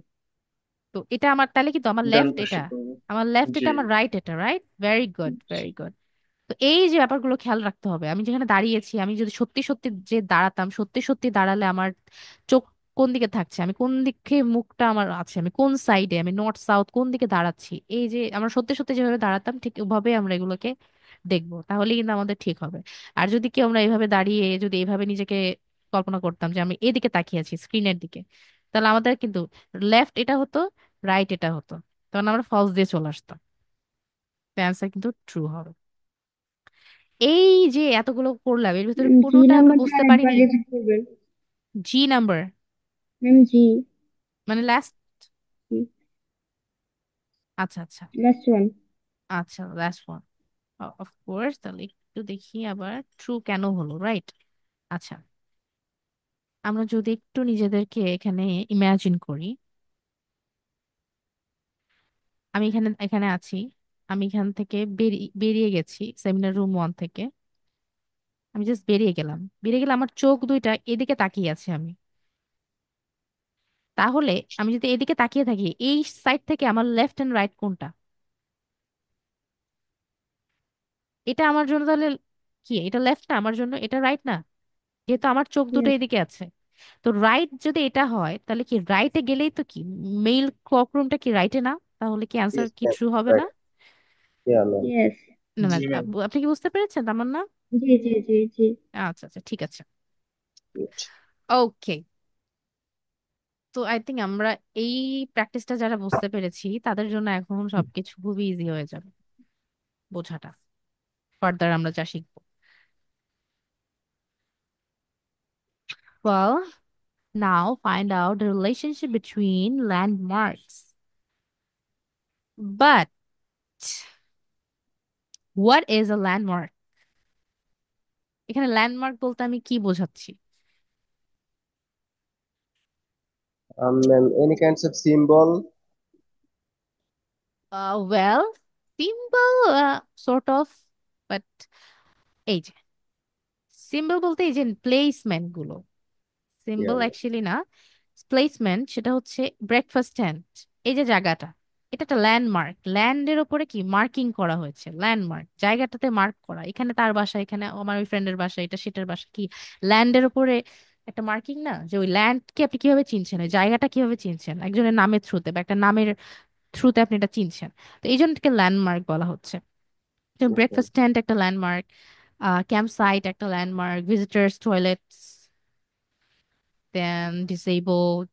তো এটা আমার, তাহলে কিন্তু আমার ডান লেফট এটা, পাশে করবো। আমার লেফট জি এটা, আমার রাইট এটা, right? Very good, very good. তো এই যে ব্যাপারগুলো খেয়াল রাখতে হবে। আমি যেখানে দাঁড়িয়েছি, আমি যদি সত্যি সত্যি যে দাঁড়াতাম, সত্যি সত্যি দাঁড়ালে আমার চোখ কোন দিকে থাকছে, আমি কোন দিকে মুখটা আমার আছে, আমি কোন সাইডে, আমি নর্থ সাউথ কোন দিকে দাঁড়াচ্ছি, এই যে আমরা সত্যি সত্যি যেভাবে দাঁড়াতাম ঠিক ওভাবে আমরা এগুলোকে দেখবো, তাহলে কিন্তু আমাদের ঠিক হবে। আর যদি কেউ আমরা এইভাবে দাঁড়িয়ে যদি এইভাবে নিজেকে কল্পনা করতাম যে আমি এদিকে তাকিয়ে আছি স্ক্রিনের দিকে, তাহলে আমাদের কিন্তু লেফট এটা হতো, রাইট এটা হতো, তখন আমরা ফলস দিয়ে চলে আসতাম। অ্যান্সার কিন্তু ট্রু হবে। এই যে এতগুলো করলাম, এর ভিতরে জি কোনোটা আমি নাম্বারটা বুঝতে আরেকবার পারিনি। রিপিট করবেন। জি নাম্বার ম্যাম জি। মানে লাস্ট? আচ্ছা আচ্ছা, লাস্ট ওয়ান। আচ্ছা লাস্ট ওয়ান। অফ কোর্স, তাহলে একটু দেখি আবার ট্রু কেন হলো, রাইট? আচ্ছা, আমরা যদি একটু নিজেদেরকে এখানে ইমাজিন করি, আমি এখানে এখানে আছি, আমি এখান থেকে বেরিয়ে গেছি সেমিনার রুম ওয়ান থেকে, আমি জাস্ট বেরিয়ে গেলাম, বেরিয়ে গেলে আমার চোখ দুইটা এদিকে তাকিয়ে আছে আমি। তাহলে আমি যদি এদিকে তাকিয়ে থাকি, এই সাইড থেকে আমার লেফট এন্ড রাইট কোনটা? এটা আমার জন্য তাহলে কি, এটা লেফট না আমার জন্য, এটা রাইট না, যেহেতু আমার চোখ দুটো Yes. এদিকে আছে। তো রাইট যদি এটা হয় তাহলে কি রাইটে গেলেই তো কি মেইল ক্লক রুমটা কি রাইটে না? তাহলে কি অ্যান্সার Yes, কি ma'am. ট্রু হবে না? Right. Yeah, ma'am. Yes. না না, জি ম্যাম। আপনি কি বুঝতে পেরেছেন আমার না? জি জি জি জি। আচ্ছা আচ্ছা, ঠিক আছে। Good. ওকে, তো আই থিঙ্ক আমরা এই প্র্যাকটিসটা যারা বুঝতে পেরেছি তাদের জন্য এখন সবকিছু খুবই ইজি হয়ে যাবে বোঝাটা, ফার্দার আমরা যা শিখবো। Well, now find out the relationship between landmarks. But what is a landmark? এখানে ল্যান্ডমার্ক বলতে আমি কি বোঝাচ্ছি? Ma'am, any kinds of symbol? Well, simple, sort of, but এই যে সিম্বল বলতে এই যে প্লেসমেন্ট গুলো, Yeah, সিম্বল ma'am. অ্যাকচুয়ালি না, প্লেসমেন্ট সেটা হচ্ছে ব্রেকফাস্ট স্ট্যান্ড। এই যে জায়গাটা, এটা একটা ল্যান্ডমার্ক, ল্যান্ডের ওপরে কি মার্কিং করা হয়েছে, ল্যান্ডমার্ক জায়গাটাতে মার্ক করা, এখানে তার বাসা, এখানে আমার ওই ফ্রেন্ডের বাসা, এটা সেটার বাসা, কি ল্যান্ডের ওপরে একটা মার্কিং না, যে ওই ল্যান্ডকে আপনি কিভাবে চিনছেন, ওই জায়গাটা কিভাবে চিনছেন একজনের নামের থ্রুতে বা একটা নামের থ্রুতে আপনি এটা চিনছেন। তো এই জন্য এটাকে ল্যান্ডমার্ক বলা হচ্ছে। Yes, ma'am. ব্রেকফাস্ট স্ট্যান্ড একটা ল্যান্ডমার্ক, ক্যাম্প সাইট একটা ল্যান্ডমার্ক, ভিজিটার্স টয়লেটস, দেন ডিসেবলড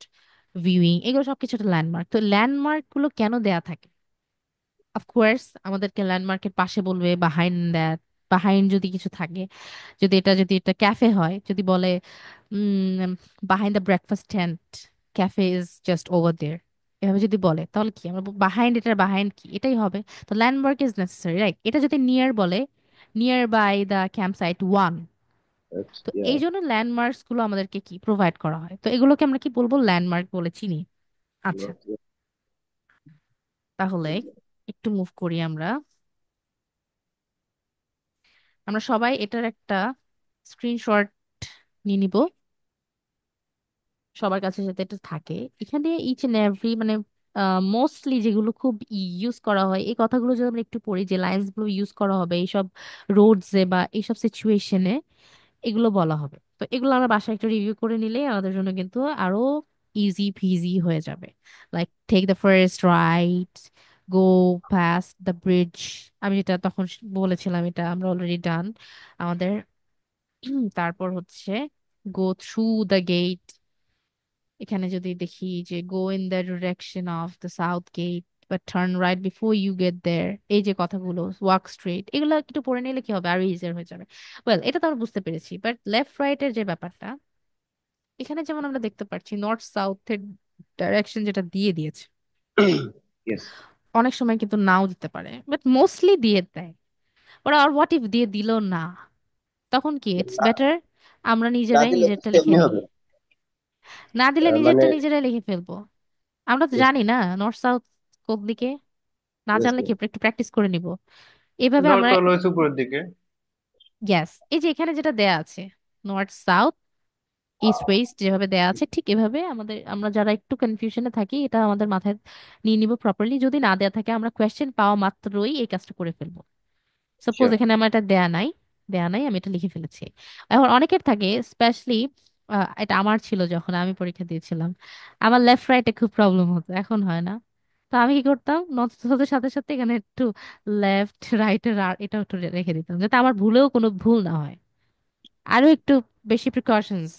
ভিউইং, এগুলো সবকিছু একটা ল্যান্ডমার্ক। তো ল্যান্ডমার্ক গুলো কেন দেয়া থাকে? অফকোর্স আমাদেরকে ল্যান্ডমার্কের পাশে বলবে বাহাইন্ড দ্যাট, বাহাইন্ড যদি কিছু থাকে, যদি এটা ক্যাফে হয়, যদি বলে behind the breakfast tent cafe is just over there, এভাবে যদি বলে তাহলে কি আমরা বাহাইন্ড, এটার বাহাইন্ড কি এটাই হবে। তো ল্যান্ডমার্ক ইজ নেসেসারি, রাইট? এটা যদি নিয়ার বলে, near by the camp site one, Right. তো এই Yeah. জন্য ল্যান্ডমার্কস গুলো আমাদেরকে কি প্রোভাইড করা হয়, তো এগুলোকে আমরা কি বলবো, ল্যান্ডমার্ক বলে চিনি। আচ্ছা, Not yet. তাহলে একটু মুভ করি আমরা। আমরা সবাই এটার একটা স্ক্রিনশট নিয়ে নিব, সবার কাছে যাতে এটা থাকে। এখানে ইচ এন্ড এভরি মানে মোস্টলি যেগুলো খুব ইউজ করা হয় এই কথাগুলো যদি আমরা একটু পড়ি, যে লাইন্স গুলো ইউজ করা হবে এইসব রোডসে বা এইসব সিচুয়েশনে, এগুলো বলা হবে। তো এগুলো আমরা বাসায় একটু রিভিউ করে নিলে আমাদের জন্য কিন্তু আরো ইজি ফিজি হয়ে যাবে। Like take the first right, go past the bridge, আমি যেটা তখন বলেছিলাম এটা আমরা অলরেডি ডান আমাদের। তারপর হচ্ছে গো থ্রু দ্য গেট, এখানে যদি দেখি যে go in the direction of the south gate but turn right before you get there, এই যে কথাগুলো, ওয়াক স্ট্রেট, এগুলো একটু পড়ে নিলে কি হবে আরো ইজিয়ার হয়ে যাবে। ওয়েল, এটা তো আমরা বুঝতে পেরেছি, বাট লেফট রাইট এর যে ব্যাপারটা, এখানে যেমন আমরা দেখতে পাচ্ছি নর্থ সাউথের ডাইরেকশন যেটা দিয়ে দিয়েছে, Yes. অনেক সময় কিন্তু নাও দিতে পারে, বাট মোস্টলি দিয়ে দেয় ওরা। আর হোয়াট ইফ দিয়ে দিল না, তখন কি ইটস না বেটার আমরা না নিজেরাই দিলে তো নিজেরটা লিখে সেমনি নিই, হবে। না দিলে মানে নিজেরটা নিজেরাই লিখে ফেলবো। আমরা তো yes, জানি না নর্থ সাউথ কোন দিকে, না yes, জানলে কি ma'am. একটু প্র্যাকটিস করে নিব এভাবে নর্থ আমরা। অলওয়েজ উপরের দিকে। গ্যাস এই যে এখানে যেটা দেয়া আছে, নর্থ সাউথ ইস্ট ওয়েস্ট যেভাবে দেয়া আছে, ঠিক এভাবে আমাদের, আমরা যারা একটু কনফিউশনে থাকি এটা আমাদের মাথায় নিয়ে নিব প্রপারলি। যদি না দেয়া থাকে আমরা কোয়েশ্চেন পাওয়া মাত্রই এই কাজটা করে ফেলবো। Suppose Sure. এখানে আমার এটা দেয়া নাই, দেয়া নাই, আমি এটা লিখে ফেলেছি। এখন অনেকের থাকে স্পেশালি, এটা আমার ছিল যখন আমি পরীক্ষা দিয়েছিলাম, আমার লেফট রাইটে খুব প্রবলেম হতো, এখন হয় না। তো আমি কি করতাম, নর্থ সাউথের সাথে সাথে এখানে একটু লেফট রাইটের আর এটা একটু রেখে দিতাম, যাতে আমার ভুলেও কোনো ভুল না হয়। আরো একটু বেশি প্রিকশনস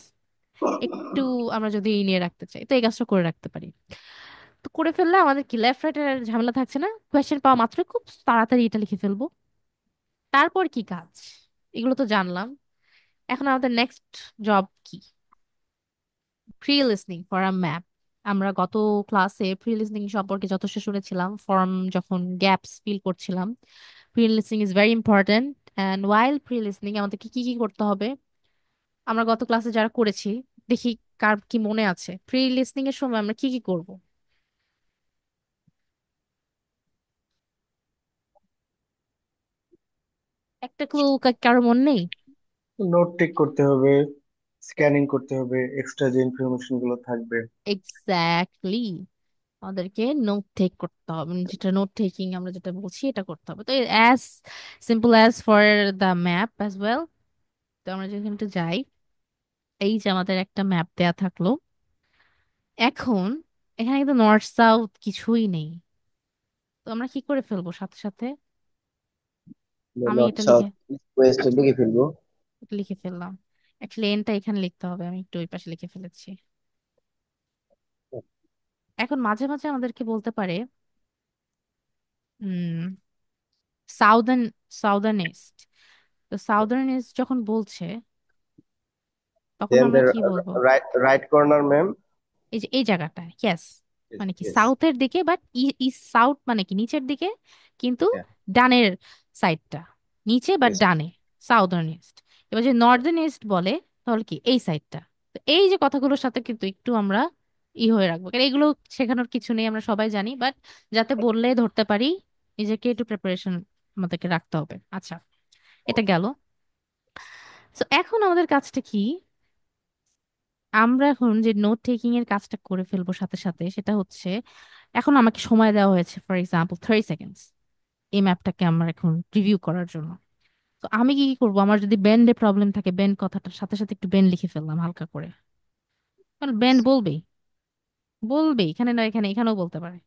একটু আমরা যদি নিয়ে রাখতে চাই তো এই কাজটা করে রাখতে পারি। তো করে ফেললে আমাদের কি লেফট রাইটের ঝামেলা থাকছে না, কোয়েশ্চেন পাওয়া মাত্র খুব তাড়াতাড়ি এটা লিখে ফেলবো। তারপর কি কাজ, এগুলো তো জানলাম। এখন আমাদের নেক্সট জব কি? Pre listening for a map. আমরা গত ক্লাসে প্রি লিসনিং সম্পর্কে যথেষ্ট শুনেছিলাম, ফর্ম যখন গ্যাপস ফিল করছিলাম। Pre listening is very important, and while pre listening আমাদের কি কি কি করতে হবে আমরা গত ক্লাসে যারা করেছি, দেখি কার কি মনে আছে প্রি লিসনিং এর সময় আমরা কি কি করব। একটা ক্লু কারো মনে নেই? নোট টেক করতে হবে, স্ক্যানিং করতে হবে, এক্সট্রা যে ইনফরমেশন গুলো থাকবে। এক্স্যাক্টলি, আমাদেরকে নোট টেক করতে হবে, যেটা নোট টেকিং আমরা যেটা বলছি এটা করতে হবে। তো as simple as for the map as well. তো আমরা যেখানে একটু যাই, এই যে আমাদের একটা ম্যাপ দেয়া থাকলো। এখন এখানে কিন্তু নর্থ সাউথ কিছুই নেই, তো আমরা কি করে ফেলবো সাথে সাথে? আমি নর্থ এটা সাউথ ইস্ট ওয়েস্ট লিখে ফেলবো। লিখে ফেললাম। অ্যাকচুয়ালি এনটা এখানে লিখতে হবে, আমি একটু ওই পাশে লিখে ফেলেছি। এখন মাঝে মাঝে আমাদেরকে বলতে পারে সাউদার্ন সাউদার্ন ইস্ট। তো সাউদার্ন ইস্ট যখন বলছে তখন দেন আমরা দ্য কি বলবো? Right corner ma'am. এই যে এই জায়গাটা, ইয়েস, Yes, মানে কি yes. সাউথের দিকে, বাট ইস্ট সাউথ মানে কি নিচের দিকে, কিন্তু Yeah, ডানের সাইডটা, নিচে বা yes. ডানে, সাউদার্ন ইস্ট। এবার যে নর্দার্ন ইস্ট বলে তাহলে কি এই সাইডটা। তো এই যে কথাগুলোর সাথে কিন্তু একটু আমরা হয়ে রাখবো, কারণ এগুলো শেখানোর কিছু নেই, আমরা সবাই জানি, বাট যাতে বললে ধরতে পারি, নিজেকে একটু প্রিপারেশন আমাদেরকে রাখতে হবে। আচ্ছা, এটা গেল। তো এখন আমাদের কাজটা কি? আমরা এখন যে নোট টেকিং এর কাজটা করে ফেলবো সাথে সাথে, সেটা হচ্ছে এখন আমাকে সময় দেওয়া হয়েছে ফর এক্সাম্পল 30 সেকেন্ডস এই ম্যাপটাকে আমার এখন রিভিউ করার জন্য। তো আমি কি কি করবো? আমার যদি বেন্ডে প্রবলেম থাকে, বেন্ড কথাটার সাথে সাথে একটু বেন্ড লিখে ফেললাম হালকা করে, কারণ বেন্ড বলবেই, বলবেই এখানে না এখানে, এখানেও বলতে পারে।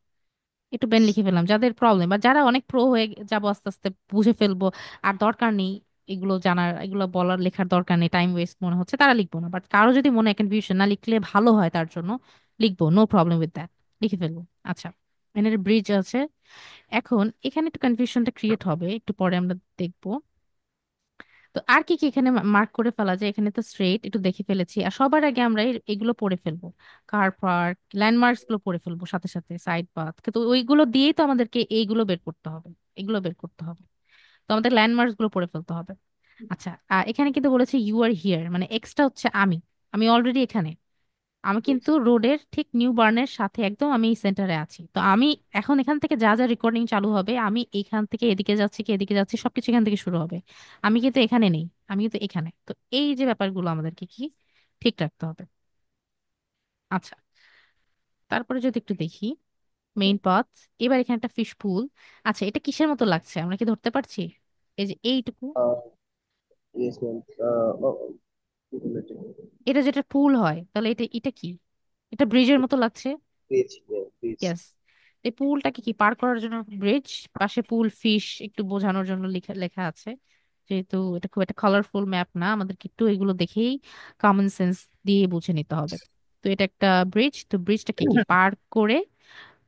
একটু বেন্ড লিখে ফেললাম যাদের প্রবলেম, বা যারা অনেক প্রো হয়ে যাবো আস্তে আস্তে বুঝে ফেলবো, আর দরকার নেই এগুলো জানার, এগুলো বলার লেখার দরকার নেই, টাইম ওয়েস্ট মনে হচ্ছে, তারা লিখবো না। বাট কারো যদি মনে কনফিউশন, না লিখলে ভালো হয় তার জন্য, লিখবো, নো প্রবলেম উইথ দ্যাট, লিখে ফেলবো। আচ্ছা, এখানে ব্রিজ আছে। এখন এখানে একটু কনফিউশনটা ক্রিয়েট হবে, একটু পরে আমরা দেখবো। তো আর কি কি এখানে মার্ক করে ফেলা যায়? এখানে তো স্ট্রেট একটু দেখে ফেলেছি, আর সবার আগে আমরা এগুলো পড়ে ফেলবো, কার পার্ক, ল্যান্ডমার্কস গুলো পড়ে ফেলবো সাথে সাথে, সাইড পাথ, কিন্তু ওইগুলো দিয়েই তো আমাদেরকে এইগুলো বের করতে হবে, এগুলো বের করতে হবে। তো আমাদের ল্যান্ডমার্কস গুলো পড়ে ফেলতে হবে। আচ্ছা, এখানে কিন্তু বলেছে ইউ আর হিয়ার, মানে এক্সটা হচ্ছে আমি, আমি অলরেডি এখানে, আমি Yes. কিন্তু রোডের ঠিক নিউ বার্নের সাথে একদম আমি সেন্টারে আছি। তো আমি এখন এখান থেকে যা যা রেকর্ডিং চালু হবে, আমি এখান থেকে এদিকে যাচ্ছি কি এদিকে যাচ্ছি সবকিছু এখান থেকে শুরু হবে। আমি কিন্তু এখানে নেই, আমি কিন্তু এখানে। তো এই যে ব্যাপারগুলো আমাদেরকে কি ঠিক রাখতে হবে। আচ্ছা, তারপরে যদি একটু দেখি মেইন পথ, এবার এখানে একটা ফিশ পুল। আচ্ছা, এটা কিসের মতো লাগছে আমরা কি ধরতে পারছি? এই যে এইটুকু, Uh, yes, ma'am. এটা যেটা পুল হয়, তাহলে এটা এটা কি? এটা ব্রিজের মতো লাগছে। Bridge, yeah, bridge. ইয়েস, এই পুলটাকে কি পার করার জন্য ব্রিজ, পাশে পুল ফিশ একটু বোঝানোর জন্য লেখা লেখা আছে। যেহেতু এটা খুব একটা কালারফুল ম্যাপ না, আমাদেরকে একটু এগুলো দেখেই কমন সেন্স দিয়ে বুঝে নিতে হবে। তো এটা একটা ব্রিজ, তো ব্রিজটাকে কি পার করে,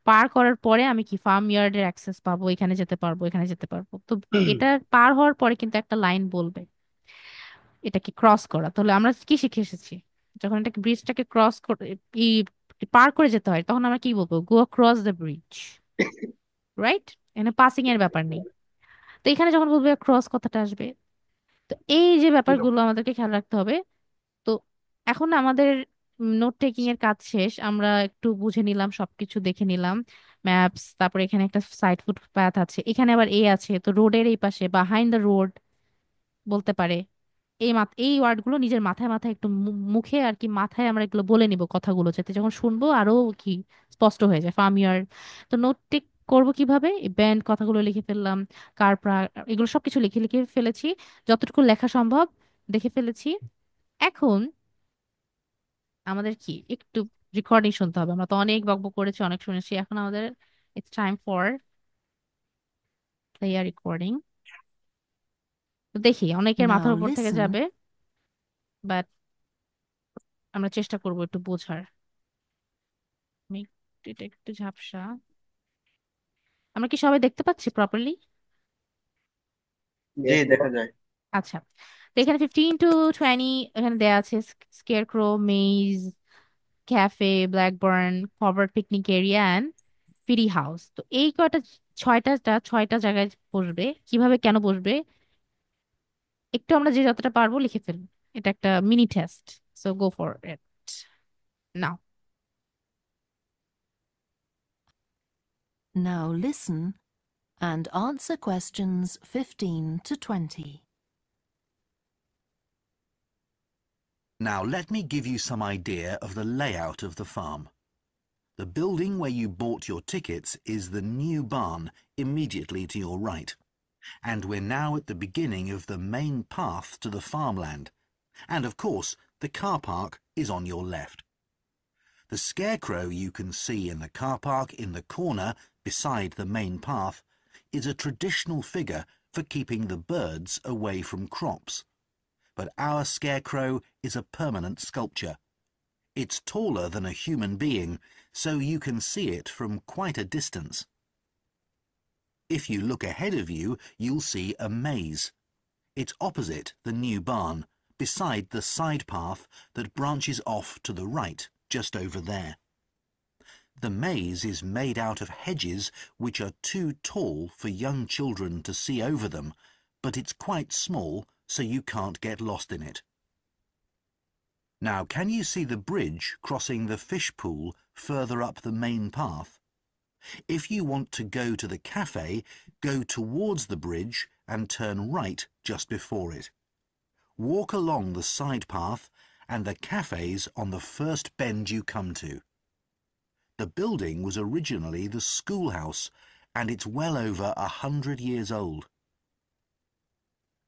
পার করার পরে আমি কি ফার্ম ইয়ার্ডের অ্যাক্সেস পাবো, এখানে যেতে পারবো, এখানে যেতে পারবো। তো এটা পার হওয়ার পরে কিন্তু একটা লাইন বলবে এটাকে ক্রস করা। তাহলে আমরা কি শিখে এসেছি? যখন এটাকে ব্রিজটাকে ক্রস করে ই পার করে যেতে হয়, তখন আমরা কি বলবো? গো অ্যাক্রস দ্য ব্রিজ, রাইট? এখানে পাসিং এর ব্যাপার নেই। তো এখানে যখন বলবে ক্রস কথাটা আসবে। তো এই যে ব্যাপারগুলো আমাদেরকে খেয়াল রাখতে হবে। তো এখন আমাদের নোট টেকিং এর কাজ শেষ, আমরা একটু বুঝে নিলাম, সবকিছু দেখে নিলাম, ম্যাপস, তারপরে এখানে একটা সাইড ফুটপাথ আছে, এখানে আবার এ আছে, তো রোডের এই পাশে বাহাইন্ড দ্য রোড বলতে পারে। এই ওয়ার্ড গুলো নিজের মাথায় মাথায় একটু মুখে আর কি, মাথায় আমরা এগুলো বলে নিব কথাগুলো, যাতে যখন শুনবো আরো কি স্পষ্ট হয়ে যায় ফার্মিয়ার। তো নোট টেক করবো কিভাবে? ব্যান্ড কথাগুলো লিখে ফেললাম, কার্প্রা, এগুলো সবকিছু লিখে লিখে ফেলেছি, যতটুকু লেখা সম্ভব দেখে ফেলেছি। এখন আমাদের কি একটু রেকর্ডিং শুনতে হবে, আমরা তো অনেক বকবক করেছি, অনেক শুনেছি, এখন আমাদের it's time for play recording. তো দেখি অনেকের Now মাথার উপর থেকে listen যাবে, বাট আমরা চেষ্টা করবো একটু বোঝার। আমি এটা একটু ঝাপসা, আমরা কি সবাই দেখতে পাচ্ছি প্রপারলি? জি, Yes, দেখা ma'am. যায়। আচ্ছা, তো এখানে 15 to 20 এখানে দেয়া আছে, scarecrow, maze, cafe, Blackburn, covered picnic area and fairy house. তো এই কয়টা, ছয়টা জায়গায় বসবে, কিভাবে কেন বসবে একটু আমরা যে যতটা পারবো লিখে ফেলবো। এটা একটা mini test, so go for it now. Now listen and answer questions 15 to 20. Now let me give you some idea of the layout of the farm. The building where you bought your tickets is the new barn immediately to your right. And we're now at the beginning of the main path to the farmland. And of course, the car park is on your left. The scarecrow you can see in the car park in the corner beside the main path is a traditional figure for keeping the birds away from crops. But our scarecrow is a permanent sculpture. It's taller than a human being, so you can see it from quite a distance. If you look ahead of you, you'll see a maze. It's opposite the new barn, beside the side path that branches off to the right, just over there. The maze is made out of hedges which are too tall for young children to see over them, but it's quite small, so you can't get lost in it. Now, can you see the bridge crossing the fish pool further up the main path? If you want to go to the cafe, go towards the bridge and turn right just before it. Walk along the side path and the cafe's on the first bend you come to. The building was originally the schoolhouse, and it's well over 100 years old.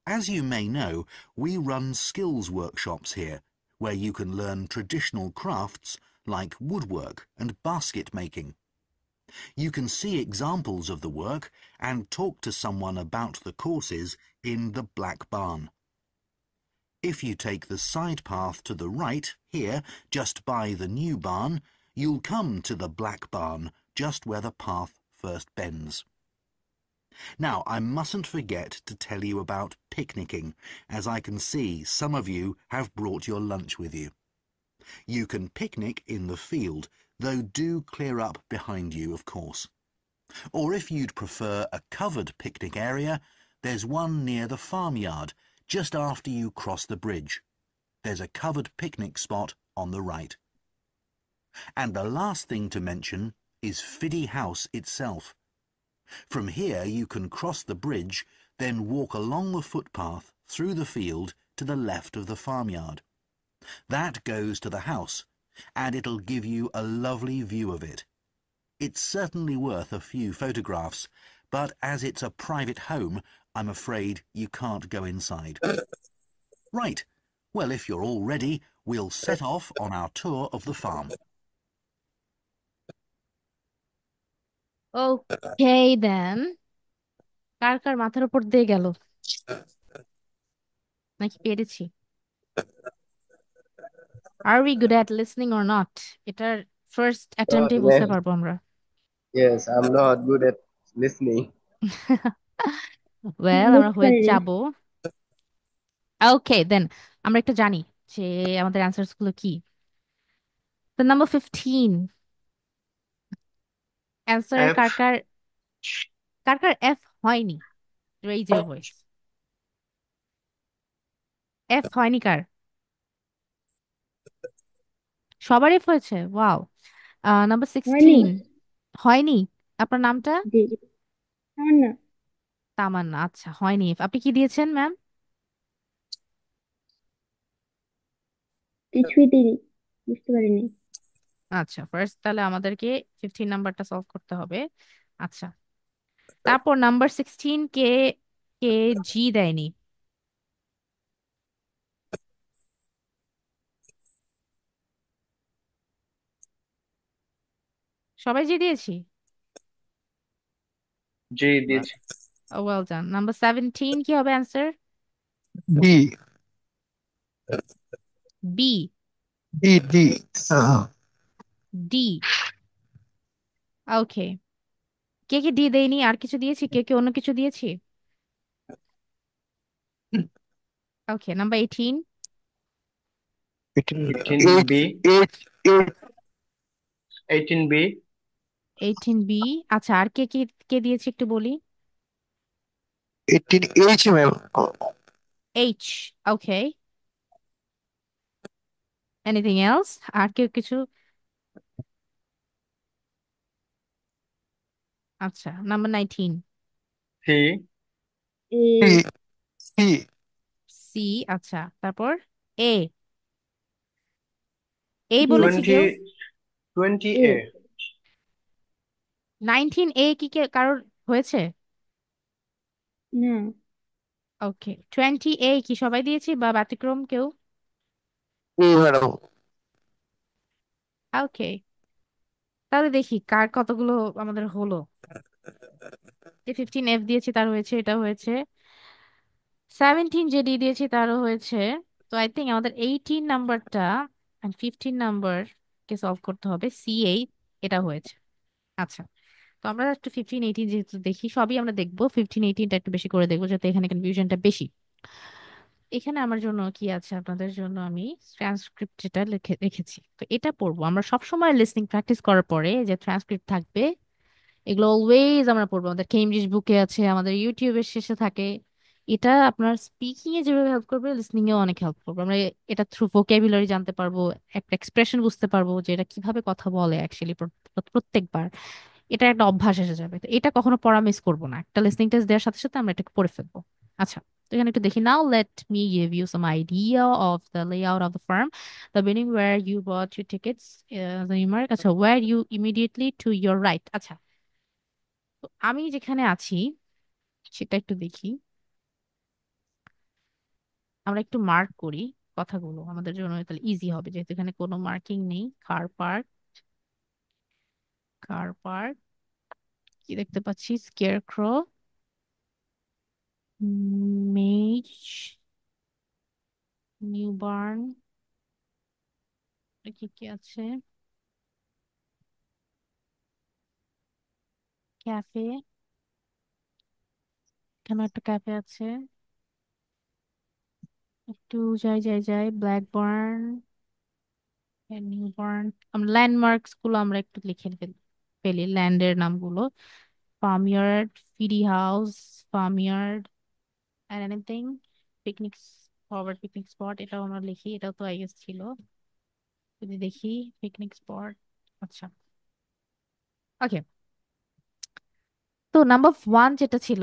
As you may know, we run skills workshops here, where you can learn traditional crafts like woodwork and basket making. You can see examples of the work and talk to someone about the courses in the Black Barn. If you take the side path to the right, here, just by the new barn, you'll come to the Black Barn, just where the path first bends. Now, I mustn't forget to tell you about picnicking, as I can see some of you have brought your lunch with you. You can picnic in the field, though do clear up behind you, of course. Or if you'd prefer a covered picnic area, there's one near the farmyard, just after you cross the bridge. There's a covered picnic spot on the right. And the last thing to mention is Fiddy House itself. From here you can cross the bridge, then walk along the footpath through the field to the left of the farmyard. That goes to the house, and it'll give you a lovely view of it. It's certainly worth a few photographs, but as it's a private home, I'm afraid you can't go inside. Right, well, if you're all ready, we'll set off on our tour of the farm. Okay then. কার কার মাথার উপর দিয়ে গেল নাকি পেরেছি? Are we good at listening or not? এটার first অ্যাটেম্পটে Not বুঝতে well. পারবো আমরা। Yes, I'm not good at listening. Well, আমরা হয়ে বুঝতে যাব। Okay, then আমরা একটু জানি যে আমাদের অ্যান্সারস গুলো কি। The number 15. Answer F. Car car F হয়নি? Raise your voice. F হয়নি কার? সবার F হয়েছে? Wow. Number হয়নি 16. হয়নি? আপনার নামটা? জি আমার না তামান্না। আচ্ছা, হয়নি। আপনি কি দিয়েছেন ম্যাম? কিছুই দিই বুঝতে পারিনি আচ্ছা, ফার্স্ট তাহলে আমাদেরকে 15 নাম্বারটা সলভ করতে হবে। আচ্ছা, তারপর নাম্বার 16 কে কে জি দেয়নি? সবাই জি দিয়েছি? G দিয়েছি। Well done. নাম্বার 17 কি হবে answer? D B D D D. Okay, কে কে ডি দেয়নি? আর কিছু দিয়েছি? কে কে অন্য কিছু দিয়েছি? Okay, number 18 18B 18B 18 B. আচ্ছা, আর কে কে কে দিয়েছি একটু বলি। 18H ma'am. এইচ। ওকে, এনিথিং এলস? আর কেউ কিছু? আচ্ছা, নাম্বার 19 C এ C সি। আচ্ছা, তারপর এ এ বলেছি 20 কেউ? 20A এ 19A কি কারোর হয়েছে? না। ওকে, 20A কি সবাই দিয়েছি বা ব্যতিক্রম কেউ? ম্যাডাম। ওকে, তাহলে দেখি কার কতগুলো আমাদের হলো। 15F দিয়েছি তার হয়েছে, এটা হয়েছে। 17 দিয়েছি তারও হয়েছে। তো আই থিঙ্ক আমাদের 18 নাম্বারটা and 15 নাম্বারকে সলভ করতে হবে, C8, এটা হয়েছে। আচ্ছা, তো আমরা একটু 15-18 যেহেতু দেখি, সবই আমরা দেখবো, 15-18টা একটু বেশি করে দেখবো যাতে এখানে কনফিউশনটা বেশি। এখানে আমার জন্য কি আছে, আপনাদের জন্য আমি ট্রান্সক্রিপ্ট যেটা রেখেছি, তো এটা পড়বো আমরা সবসময়। লিসনিং প্র্যাকটিস করার পরে যে ট্রান্সক্রিপ্ট থাকবে, এগুলো অলওয়েজ আমরা পড়বো। আমাদের কেমব্রিজ বুকে আছে, আমাদের ইউটিউবের শেষে থাকে। এটা আপনার স্পিকিং এ যেভাবে হেল্প করবে, লিসনিং এও অনেক হেল্প করবে। আমরা এটা থ্রু ভোকাবুলারি জানতে পারবো, একটা এক্সপ্রেশন বুঝতে পারবো যে এটা কিভাবে কথা বলে অ্যাকচুয়ালি প্রত্যেকবার। এটা একটা অভ্যাস এসে যাবে। তো এটা কখনো পড়া মিস করবো না, একটা লিসনিং টেস্ট দেওয়ার সাথে সাথে আমরা এটাকে পড়ে ফেলবো। আচ্ছা, তো এখানে একটু দেখি। Now let me give you some idea of the layout of the farm, the building where you bought your tickets, the Newmark. আচ্ছা, where you immediately to your right. আচ্ছা, তো আমি যেখানে আছি সেটা একটু দেখি। আমরা একটু মার্ক করি কথাগুলো, আমাদের জন্য তাহলে ইজি হবে, যেহেতু এখানে কোনো মার্কিং নেই। কার পার্ক, কার পার্ক, কি দেখতে পাচ্ছি? স্কেয়ারক্রো, মেজ, নিউবার্ন, কি কি আছে? ক্যাফে, এখানে একটা ক্যাফে আছে। একটু যাই যাই যাই, ব্ল্যাকবার্ন, নিউবার্ন। আমরা ল্যান্ডমার্কস গুলো আমরা একটু লিখে ফেলি, ল্যান্ডের নামগুলো। ফার্মইয়ার্ড, ফিডি house, farmyard, and anything, picnic, forward picnic spot, এটাও আমরা লিখি, এটাও তো আই গেস ছিল। যদি দেখি পিকনিক স্পট। আচ্ছা, ওকে। তো নাম্বার 1 যেটা ছিল,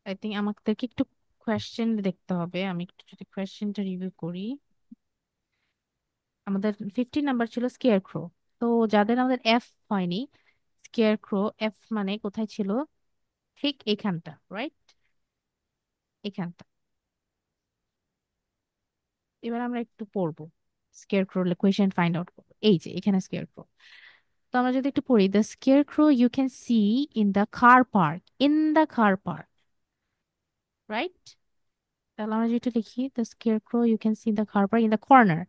আই থিঙ্ক আমাদেরকে একটু কোয়েশ্চেন দেখতে হবে। আমি একটু যদি কোয়েশ্চেনটা রিভিউ করি, আমাদের 15 নাম্বার ছিল স্কেয়ার ক্রো। তো যাদের আমাদের এফ হয়নি, স্কেয়ার ক্রো এফ মানে কোথায় ছিল? ঠিক এখানটা, রাইট? এখানটা। এবার আমরা একটু পড়বো, স্কেয়ার ক্রো কোয়েশ্চেন ফাইন্ড আউট করবো। এই যে এখানে স্কেয়ার ক্রো। তো আমরা যদি একটু পড়ি, the scarecrow you can see in the car park, in the car park, right? তাহলে আমরা যদি একটু লিখি, the scarecrow you can see in the car park in the corner.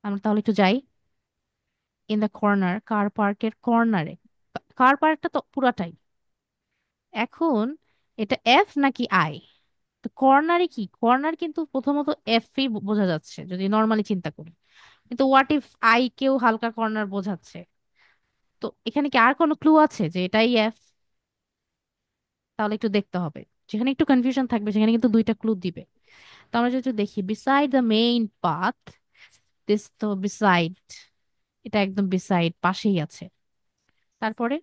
আমরা তাহলে একটু যাই, ইন দ্য কর্নার, কার পার্কের কর্নারে। কার পার্কটা তো পুরাটাই। এখন এটা এফ নাকি আই? তো কর্নারে কি, কর্নার কিন্তু প্রথমত এফ ই বোঝা যাচ্ছে যদি নর্মালি চিন্তা করি, কিন্তু হোয়াট ইফ আই কেও হালকা কর্নার বোঝাচ্ছে? তো এখানে কি আর কোনো ক্লু আছে যে এটাই এফ? তাহলে একটু দেখতে হবে। যেখানে একটু কনফিউশন থাকবে সেখানে কিন্তু দুইটা ক্লু দিবে। তো আমরা যদি দেখি, beside the main path, this তো বিসাইড, এটা একদম বিসাইড, পাশেই আছে। তারপরে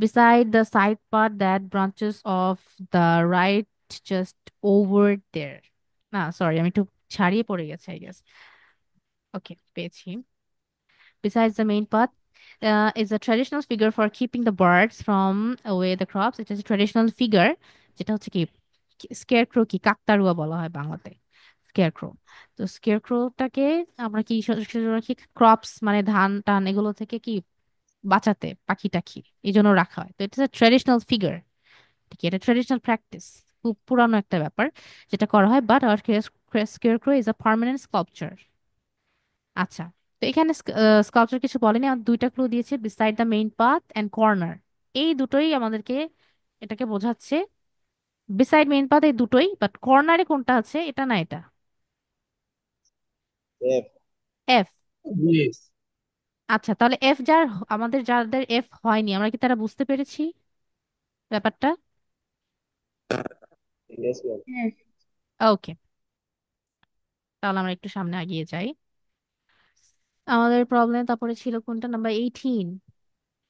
beside the side path that branches of the right, just over there. না সরি, আমি একটু ছাড়িয়ে পড়ে গেছি আই গেস। ওকে, পেয়েছি। Besides the main path, is a traditional figure for keeping the birds from away the crops. It is a traditional figure, যেটা হচ্ছে কি, স্কেয়ারক্রো কি কাকতাড়ুয়া বলা হয় বাংলাতে, স্কেয়ারক্রো। তো স্কেয়ারক্রোটাকে আমরা কি কি ক্রপস মানে ধান টান এগুলো থেকে কি বাঁচাতে, পাখি টাখি এই জন্য রাখা হয়। তো এটা ট্রেডিশনাল ফিগার, ঠিক আছে? এটা ট্রেডিশনাল প্র্যাকটিস, খুব পুরানো একটা ব্যাপার যেটা করা হয়। But our scarecrow is a permanent sculpture. আচ্ছা, তো এখানে স্কাল্পচার কিছু বলেনি, আমার দুইটা ক্লু দিয়েছে, beside the main path and corner. এই দুটোই আমাদেরকে এটাকে বোঝাচ্ছে। বিসাইড মেইন পাথ এই দুটোই, বাট কর্নারে কোনটা আছে এটা না, এটা F. এফ। আচ্ছা, তাহলে এফ যার, আমাদের যাদের এফ হয়নি, আমরা কি তারা বুঝতে পেরেছি ব্যাপারটা? Yes, ma'am. Yes. ওকে, তাহলে আমরা একটু সামনে এগিয়ে যাই। আমাদের প্রবলেম তারপরে ছিল কোনটা, নাম্বার 18।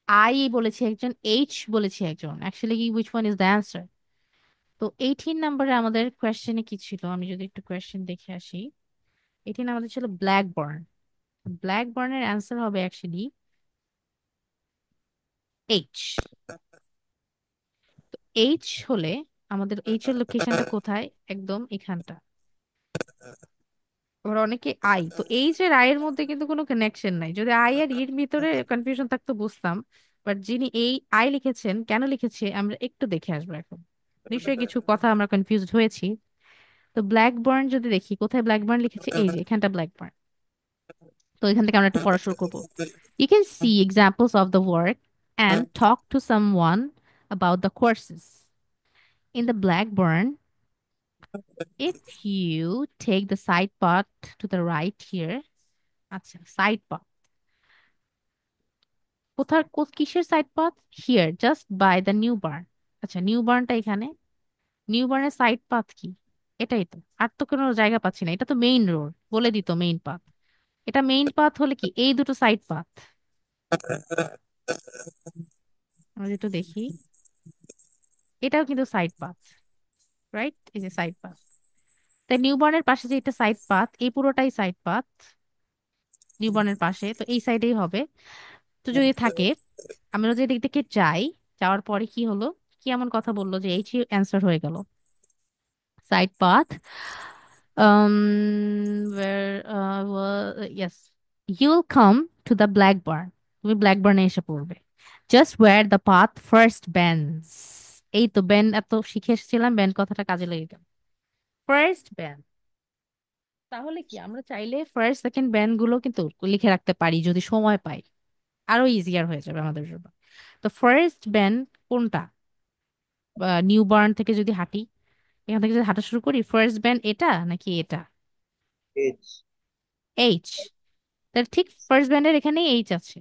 আই বলেছে একজন, এইচ বলেছে একজন, actually which one is the answer? তো 18 নাম্বারে আমাদের কোয়েশ্চেনে কি ছিল, আমি যদি একটু কোয়েশ্চেন দেখে আসি। 18 আমাদের ছিল ব্ল্যাকবার্ন। ব্ল্যাকবার্নের অ্যান্সার হবে অ্যাকচুয়ালি এইচ। এইচ হলে আমাদের এইচ এর লোকেশনটা কোথায়? একদম এখানটা। আবার অনেকে আই, তো এইচ এর আই এর মধ্যে কিন্তু কোনো কানেকশন নাই। যদি আই আর ইর ভিতরে কনফিউশন থাকতো বুঝতাম, বাট যিনি এই আই লিখেছেন কেন লিখেছে আমরা একটু দেখে আসবো এখন। নিশ্চয়ই কিছু কথা আমরা কনফিউজড হয়েছি। তো ব্ল্যাক বার্ন যদি দেখি কোথায় ব্ল্যাক বার্ন লিখেছে, এই যে এখানটা ব্ল্যাক বার্ন। তো এখান থেকে আমরা একটু পড়া শুরু করবো। You can see examples of the work and talk to someone about the courses. In the Blackburn, if you take the side path to the right here, আচ্ছা সাইড পাথ কিসের side path? Here just by the new barn. আচ্ছা new বার্নটা এখানে, new বার্নের side path কি? এটাই তো, আর তো কোনো জায়গা পাচ্ছি না। এটা তো মেইন রোড, বলে দিত মেইন পাথ। এটা মেইন পাথ হলে কি এই দুটো সাইড পাথ? আমরা যেটা দেখি এটাও কিন্তু সাইড পাথ, রাইট? এই যে সাইড পাথ। তাই নিউবর্নের পাশে যে এটা সাইড পাথ, এই পুরোটাই সাইড পাথ নিউবর্নের পাশে, তো এই সাইডেই হবে। তো যদি থাকে, আমরা যদি এদিক থেকে যাই, যাওয়ার পরে কি হলো, কি এমন কথা বললো যে এইচ অ্যান্সার হয়ে গেল? Side path, yes, you'll come to the Blackburn, তুমি ব্ল্যাকবার্নে এসে পড়বে। Just where the path first bends, এই তো বেন, এত শিখে এসেছিলাম, বেন কথাটা কাজে লেগে গেল। ফার্স্ট বেন, তাহলে কি আমরা চাইলে ফার্স্ট সেকেন্ড ব্যান্ড গুলো কিন্তু লিখে রাখতে পারি যদি সময় পাই, আরো ইজিয়ার হয়ে যাবে আমাদের জন্য। তো ফার্স্ট ব্যান্ড কোনটা? নিউ বার্ন থেকে যদি হাঁটি, এখান থেকে যদি হাঁটা শুরু করি, ফার্স্ট ব্যান্ড এটা নাকি এটা? H. এইচ। তাহলে ঠিক ফার্স্ট ব্যান্ডের এখানে এইচ আছে,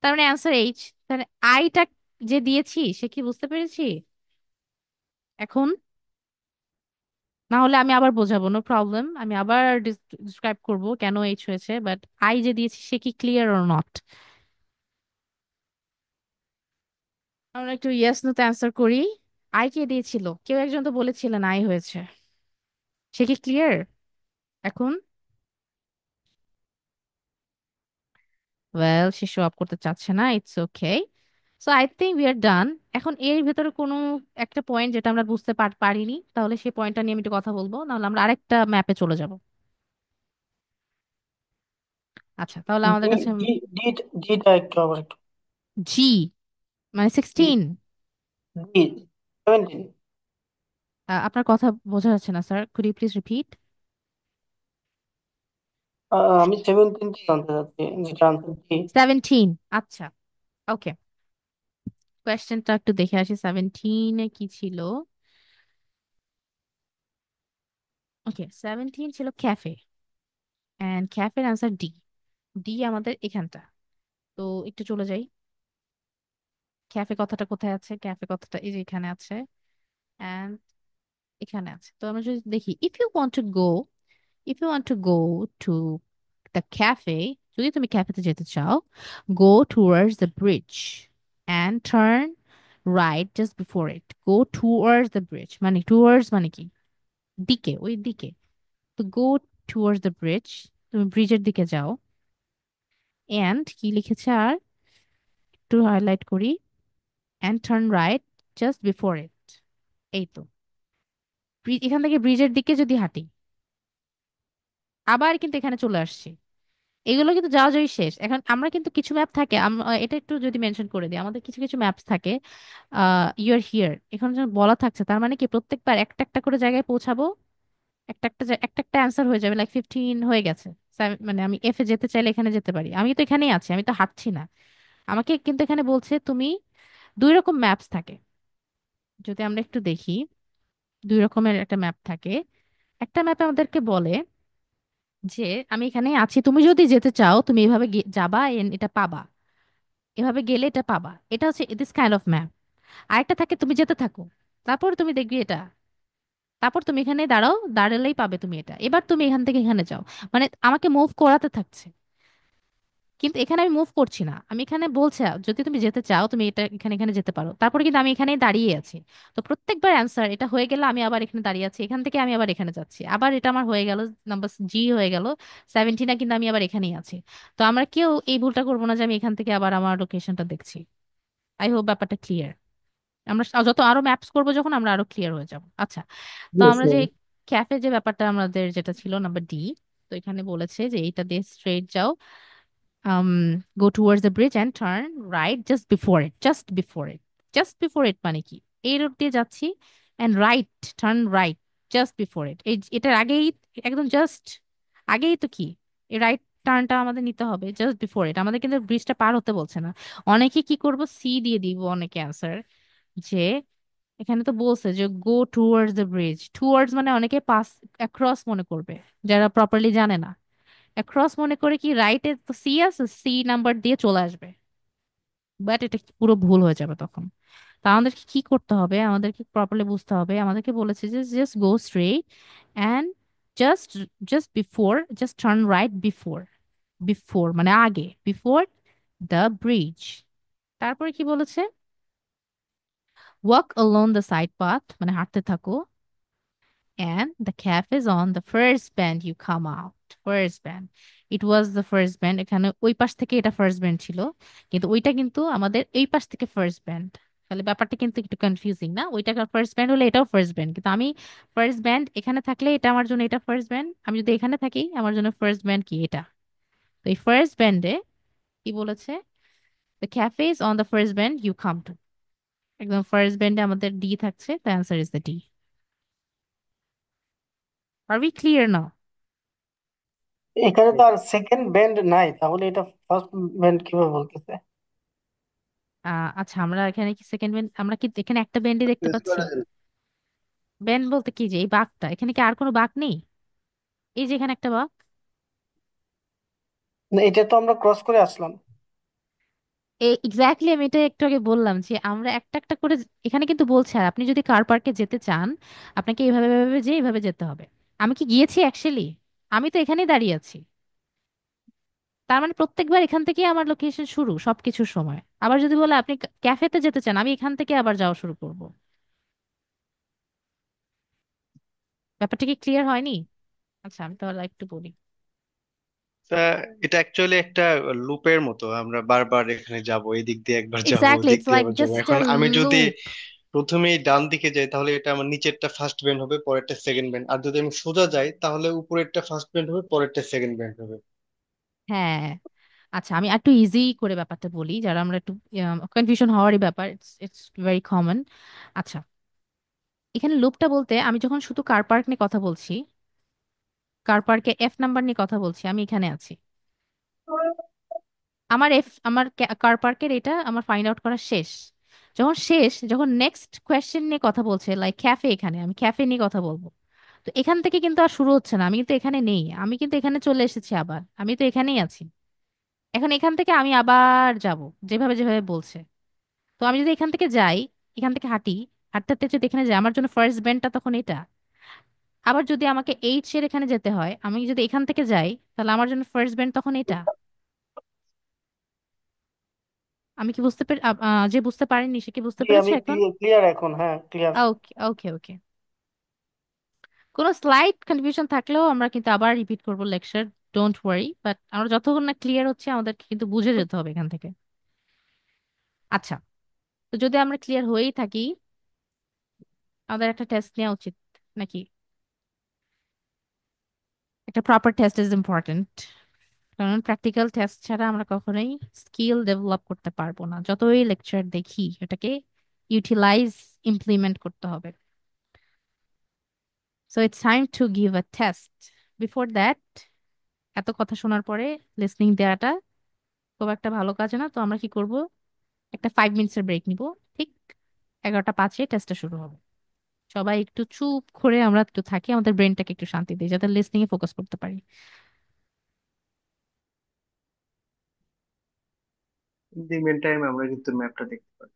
তার মানে অ্যান্সার এইচ। তাহলে আইটা যে দিয়েছি সে কি বুঝতে পেরেছি এখন? না হলে আমি আবার বোঝাবো, নো প্রবলেম, আমি আবার ডিসক্রাইব করবো কেন এইচ হয়েছে, বাট আই যে দিয়েছি সে কি ক্লিয়ার অর নট? আমরা একটু ইয়েস নো তে অ্যান্সার করি। আই কে দিয়েছিল? কেউ একজন তো বলেছিলেন আই হয়েছে, সে কি ক্লিয়ার এখন? ওয়েল, সে শো আপ করতে চাচ্ছে না, it's okay. So I think we are done. এখন এর ভেতরে কোনো একটা পয়েন্ট যেটা আমরা বুঝতে পারিনি, তাহলে সেই পয়েন্টটা নিয়ে আমি একটু কথা বলবো, নাহলে আমরা আরেকটা ম্যাপে চলে যাব। আচ্ছা তাহলে আমাদের ডি কাছে ডি ডি ডিটা একটু আবার একটু জি মানে 16। ডি 17। আপনার কথা বোঝা যাচ্ছে না sir, could you please repeat? আমি 17টি জানতে চাচ্ছি, যেটা আনসার ডি। 17, আচ্ছা ওকে। কোয়েশ্চেনটা একটু দেখে আসি, 17 কি ছিল? ওকে, 17 ছিল ক্যাফে, এন্ড ক্যাফের আনসার ডি। ডি আমাদের এখানটা। তো একটু চলে যাই, ক্যাফে কথাটা কোথায় আছে? ক্যাফে কথাটা এই যে এখানে আছে, এন্ড এখানে আছে। তো আমরা যদি দেখি, if you want to go to the cafe, যদি তুমি ক্যাফেতে যেতে চাও, go towards the bridge and turn right just before it. Go towards the bridge মানে টুয়ার্ডস মানে কি? দিকে, ওই দিকে। তো গো টুয়ার্ডস দ্য ব্রিজ, তুমি ব্রিজের দিকে যাও। এন্ড কি লিখেছে আর একটু হাইলাইট করি, and turn right just before ইট। এই তো, এখান থেকে ব্রিজের দিকে যদি হাঁটি, আবার কিন্তু এখানে চলে আসছি। এগুলো কিন্তু যাওয়া যাওয়াই শেষ। এখন আমরা কিন্তু কিছু ম্যাপ থাকে, এটা একটু যদি মেনশন করে দিই, আমাদের কিছু কিছু ম্যাপস থাকে ইউ আর হিয়ার, এখানে যেন বলা থাকছে, তার মানে কি প্রত্যেকবার একটা একটা করে জায়গায় পৌঁছাবো, একটা একটা অ্যান্সার হয়ে যাবে, লাইক 15 হয়ে গেছে। মানে আমি এফ এ যেতে চাইলে এখানে যেতে পারি, আমি তো এখানেই আছি, আমি তো হাঁটছি না। আমাকে কিন্তু এখানে বলছে তুমি, দুই রকম ম্যাপস থাকে, যদি আমরা একটু দেখি, দুই রকমের একটা ম্যাপ থাকে। একটা ম্যাপে আমাদেরকে বলে যে আমি এখানে আছি, তুমি যদি যেতে চাও তুমি এভাবে যাবা, এটা পাবা, এভাবে গেলে এটা পাবা। এটা হচ্ছে দিস কাইন্ড অফ ম্যাপ। আরেকটা থাকে তুমি যেতে থাকো, তারপর তুমি দেখবি এটা, তারপর তুমি এখানে দাঁড়াও, দাঁড়ালেই পাবে তুমি এটা, এবার তুমি এখান থেকে এখানে যাও। মানে আমাকে মুভ করাতে থাকছে, কিন্তু এখানে আমি মুভ করছি না, আমি এখানে বলছে যদি তুমি যেতে চাও তুমি এটা এখানে এখানে যেতে পারো, তারপরে কিন্তু আমি এখানেই দাঁড়িয়ে আছি। তো প্রত্যেকবার অ্যান্সার এটা হয়ে গেলে আমি আবার এখানে দাঁড়িয়ে আছি, এখান থেকে আমি আবার এখানে যাচ্ছি, আবার এটা আমার হয়ে গেল নাম্বার জি হয়ে গেল 17, কিন্তু আমি আবার এখানেই আছি। তো আমরা কেউ এই ভুলটা করবো না যে আমি এখান থেকে আবার আমার লোকেশনটা দেখছি। আই হোপ ব্যাপারটা ক্লিয়ার। আমরা যত আরো ম্যাপস করবো যখন আমরা আরো ক্লিয়ার হয়ে যাব। আচ্ছা, তো Yes, আমরা যে ma'am. ক্যাফে যে ব্যাপারটা আমাদের যেটা ছিল নাম্বার ডি, তো এখানে বলেছে যে এইটা দিয়ে স্ট্রেট যাও, go towards the bridge and turn right just before it, just before it, just before it মানে কি, এই রোড দিয়ে যাচ্ছি and right, turn right just before it, এই এটার আগেই, একদম জাস্ট আগেই তো কি, এই রাইট টার্নটা আমাদের নিতে হবে জাস্ট বিফোর ইট, আমাদের কিন্তু ব্রিজটা পার হতে বলছে না। অনেকে কি করব, সি দিয়ে দিব অনেকে অ্যান্সার, যে এখানে তো বলছে যে গো টুয়ার্ডস দ্য ব্রিজ, টুয়ার্ডস মানে অনেকে পাস অ্যাক্রস মনে করবে, যারা প্রপারলি জানে না। অ্যাক্রস মনে করে কি রাইটে তো সি আছে, সি নাম্বার দিয়ে চলে আসবে, বাট এটা পুরো ভুল হয়ে যাবে তখন। তা আমাদেরকে কি করতে হবে, আমাদেরকে প্রপারলি বুঝতে হবে, আমাদেরকে বলেছে যে just go straight and just just before, just turn right before, before মানে আগে, বিফোর দ্য ব্রিজ। তারপরে কি বলেছে, walk alone the side path মানে হাঁটতে থাকো, and the cafe is on the first bend you come out, first bend, it was the first bend, এখানে ওই পাশ থেকে এটা ফার্স্ট ব্যান্ড ছিল, কিন্তু ওইটা কিন্তু আমাদের এই পাশ থেকে ফার্স্ট ব্যান্ড, তাহলে ব্যাপারটা কিন্তু একটু কনফিউজিং না, ওইটা ফার্স্ট ব্যান্ড হলে এটাও ফার্স্ট ব্যান্ড, কিন্তু আমি ফার্স্ট ব্যান্ড এখানে থাকলে এটা আমার জন্য এটা ফার্স্ট ব্যান্ড, আমি যদি এখানে থাকি আমার জন্য ফার্স্ট ব্যান্ড কি এটা। তো এই ফার্স্ট ব্যান্ডে কি বলেছে, the cafe is on the first bend you come to, একদম ফার্স্ট ব্যান্ডে আমাদের ডি থাকছে, the answer is the D. Are we clear now? এখানে তো আর সেকেন্ড ব্যান্ড নাই, তাহলে এটা ফার্স্ট ব্যান্ড কিভাবে বলতেছে? আচ্ছা, আমরা এখানে কি সেকেন্ড বেন্ড, আমরা কি এখানে একটা বেন্ডে দেখতে Yes, পাচ্ছি? madam. বেন্ড বলতে কি, যে এই বাঁকটা, এখানে কি আর কোনো বাঁক নেই? এই যে এখানে একটা বাঁক, না, এটা তো আমরা ক্রস করে আসলাম। এক্স্যাক্টলি আমি এটা একটু আগে বললাম যে আমরা একটা একটা করে এখানে কিন্তু বলছে, আর আপনি যদি কার পার্কে যেতে চান আপনাকে এইভাবে এইভাবে যে এইভাবে যেতে হবে। আমি কি গিয়েছি অ্যাকচুয়ালি? আমি তো এখানেই দাঁড়িয়ে আছি, তার মানে প্রত্যেকবার এখান থেকে আমার লোকেশন শুরু সবকিছুর সময়। আবার যদি বলে আপনি ক্যাফেতে যেতে চান, আমি এখান থেকে আবার যাওয়া শুরু করব। ব্যাপারটা কি ক্লিয়ার হয়নি? আচ্ছা, আমি তাহলে একটু বলি। তা এটা অ্যাকচুয়ালি একটা লুপের মতো, আমরা বারবার এখানে যাব, এদিক দিয়ে একবার যাব, এক্স্যাক্টলি, ওদিক ইটস দিয়ে লাইক আবার যাবো। জাস্ট আ এখন আমি যদি লুপ। প্রথমেই ডান দিকে যাই তাহলে এটা আমার নিচেরটা ফার্স্ট বেন্ড হবে, পরেরটা সেকেন্ড বেন্ড, আর যদি আমি সোজা যাই তাহলে উপরেরটা ফার্স্ট বেন্ড হবে, পরেরটা সেকেন্ড বেন্ড হবে। হ্যাঁ, আচ্ছা আমি একটু ইজি করে ব্যাপারটা বলি, যারা আমরা একটু কনফিউশন হওয়ারই ব্যাপার, ইটস ইটস ভেরি কমন। আচ্ছা, এখানে লুপটা বলতে আমি যখন শুধু কার পার্ক নিয়ে কথা বলছি, কার পার্কে এফ নাম্বার নিয়ে কথা বলছি, আমি এখানে আছি, আমার আমার কার পার্কের এটা আমার ফাইন্ড আউট করা শেষ। যখন শেষ, যখন নেক্সট কোয়েশ্চেন নিয়ে কথা বলছে লাইক ক্যাফে, এখানে আমি ক্যাফে নিয়ে কথা বলবো, তো এখান থেকে কিন্তু আর শুরু হচ্ছে না, আমি কিন্তু এখানে নেই, আমি কিন্তু এখানে চলে এসেছি, আবার আমি তো এখানেই আছি। এখন এখান থেকে আমি আবার যাব যেভাবে যেভাবে বলছে। তো আমি যদি এখান থেকে যাই, এখান থেকে হাঁটি, হাঁটতে হাঁটতে যদি এখানে যাই, আমার জন্য ফার্স্ট বেন্টটা তখন এটা। আবার যদি আমাকে এইচ এর এখানে যেতে হয়, আমি যদি এখান থেকে যাই, তাহলে আমার জন্য ফার্স্ট বেন্ট তখন এটা। আমি কি বুঝতে পেরে যে বুঝতে পারেননি সে কি বুঝতে জি, পেরেছে আমি এখন? ক্লিয়ার এখন, হ্যাঁ ক্লিয়ার। ওকে ওকে ওকে, কোনো স্লাইড কনফিউশন থাকলেও আমরা কিন্তু আবার রিপিট করবো লেকচার, ডোন্ট ওয়ারি, বাট আমরা যতক্ষণ না ক্লিয়ার হচ্ছে আমাদেরকে কিন্তু বুঝে যেতে হবে এখান থেকে। আচ্ছা, তো যদি আমরা ক্লিয়ার হয়েই থাকি, আমাদের একটা টেস্ট নেওয়া উচিত নাকি? একটা প্রপার টেস্ট ইজ ইম্পর্ট্যান্ট, কারণ প্র্যাকটিক্যাল টেস্ট ছাড়া আমরা কখনোই স্কিল ডেভেলপ করতে পারবো না। যতই লেকচার দেখি এটাকে ইউটিলাইজ, ইমপ্লিমেন্ট করতে হবে। So it's time to give a test. Before that, এত কথা শোনার পরে লিসনিং দেওয়াটা খুব একটা ভালো কাজ না, তো আমরা কি করব, একটা 5 মিনিটসের ব্রেক নিব। ঠিক 11টা 5-এ টেস্টটা শুরু হবে। সবাই একটু চুপ করে আমরা একটু থাকি, আমাদের ব্রেনটাকে একটু শান্তি দিই যাতে লিসনিং এ ফোকাস করতে পারি। ইন দি মেন টাইম আমরা কিন্তু ম্যাপটা দেখতে পারি।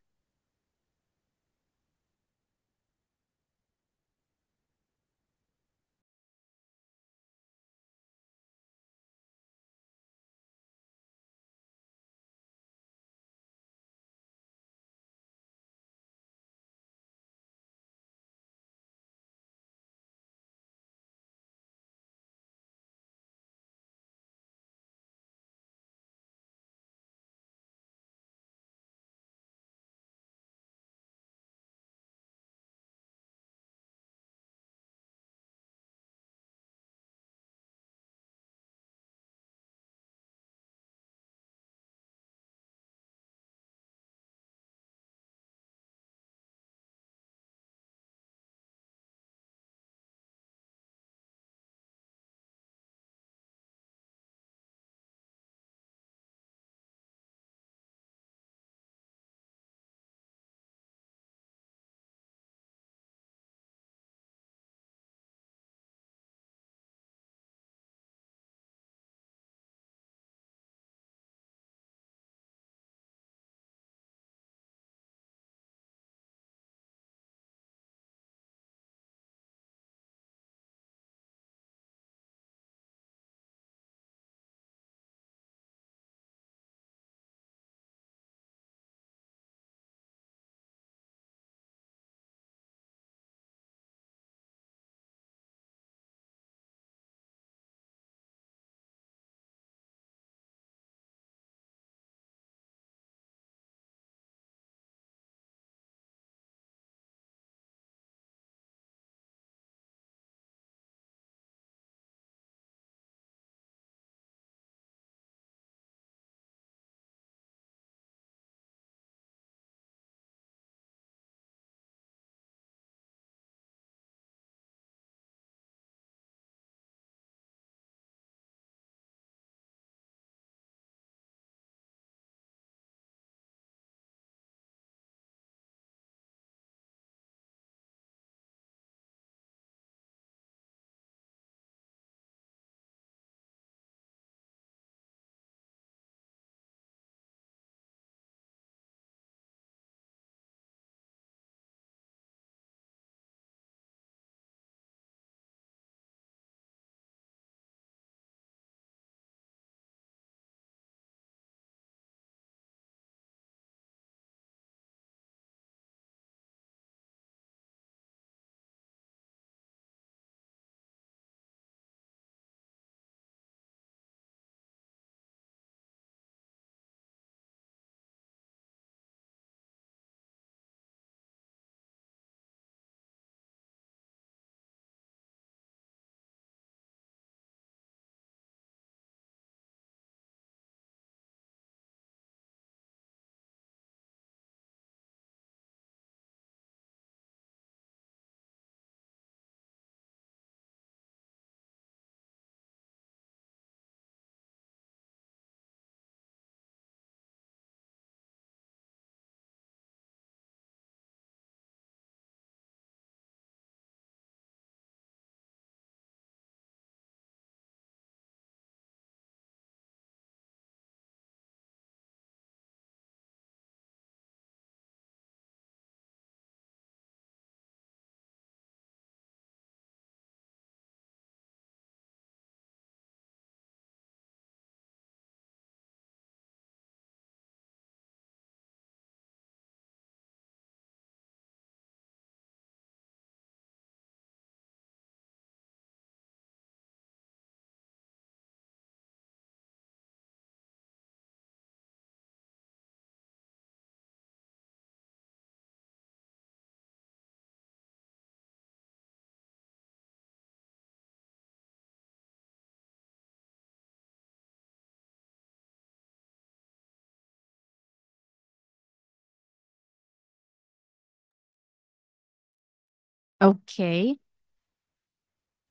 ওকে,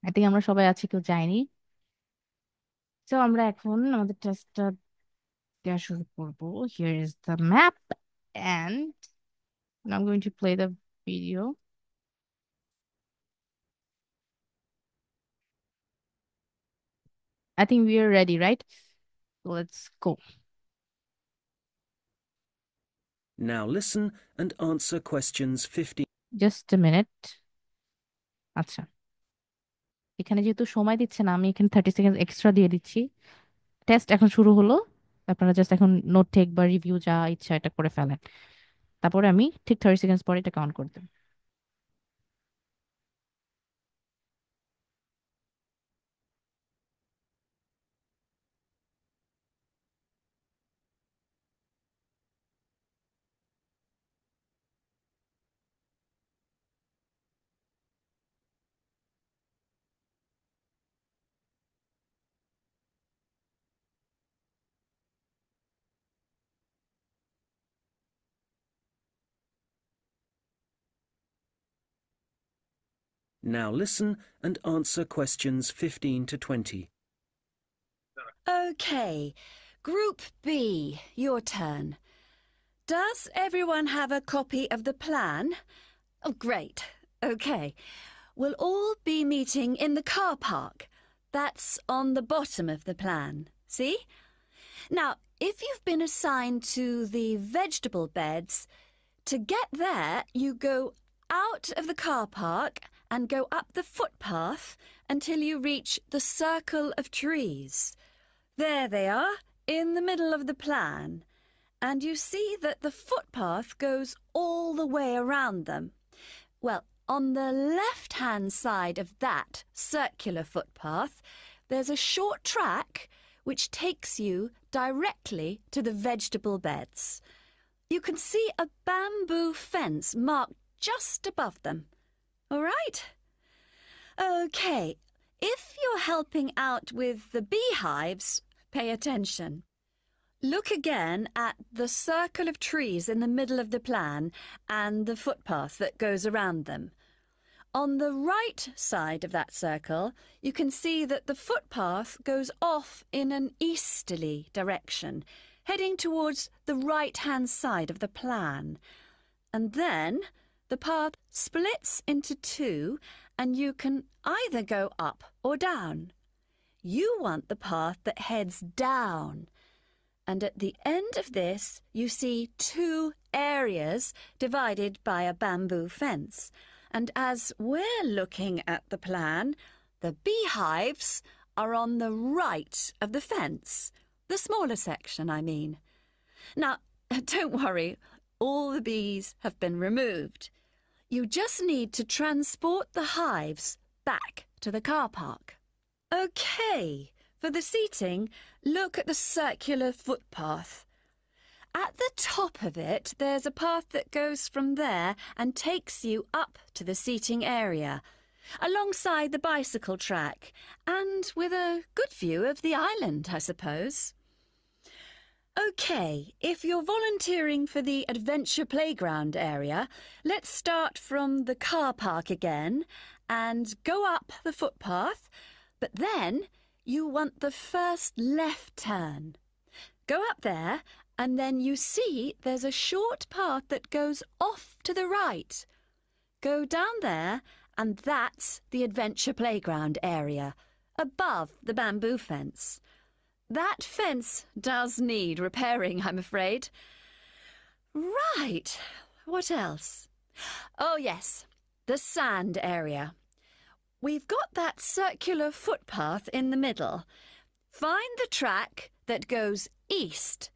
আই থিঙ্ক আমরা সবাই আছি, কেউ যায়নি। তো আমরা এখন আমাদের টেস্টটা দেওয়া শুরু করবো। Here is the map and I'm going to play the video. I think we are ready, right? Let's go. Now listen and answer questions 15. Just a minute. আচ্ছা, এখানে যেহেতু সময় দিচ্ছে না, আমি এখানে 30 সেকেন্ড এক্সট্রা দিয়ে দিচ্ছি। টেস্ট এখন শুরু হলো, আপনারা জাস্ট এখন নোট টেক বা রিভিউ যা ইচ্ছা এটা করে ফেলেন, তারপরে আমি ঠিক 30 সেকেন্ড পরে এটা কাউন্ট করে দেব। Now listen and answer questions 15 to 20. Okay, Group B, your turn. Does everyone have a copy of the plan? Oh, great. Okay. We'll all be meeting in the car park. That's on the bottom of the plan. See? Now, if you've been assigned to the vegetable beds, to get there, you go out of the car park and go up the footpath until you reach the circle of trees. There they are, in the middle of the plan. And you see that the footpath goes all the way around them. Well, on the left-hand side of that circular footpath, there's a short track which takes you directly to the vegetable beds. You can see a bamboo fence marked just above them. All right? Okay, if you're helping out with the beehives, pay attention. Look again at the circle of trees in the middle of the plan and the footpath that goes around them. On the right side of that circle, you can see that the footpath goes off in an easterly direction, heading towards the right-hand side of the plan. And then the path splits into two, and you can either go up or down. You want the path that heads down. And at the end of this, you see two areas divided by a bamboo fence. And as we're looking at the plan, the beehives are on the right of the fence. The smaller section, I mean. Now, don't worry, all the bees have been removed. You just need to transport the hives back to the car park. Okay, for the seating, look at the circular footpath. At the top of it, there's a path that goes from there and takes you up to the seating area, alongside the bicycle track, and with a good view of the island, I suppose. OK, if you're volunteering for the adventure playground area, let's start from the car park again and go up the footpath, but then you want the first left turn. Go up there, and then you see there's a short path that goes off to the right. Go down there, and that's the adventure playground area, above the bamboo fence. That fence does need repairing, I'm afraid. Right, what else? Oh, yes, the sand area. We've got that circular footpath in the middle. Find the track that goes east,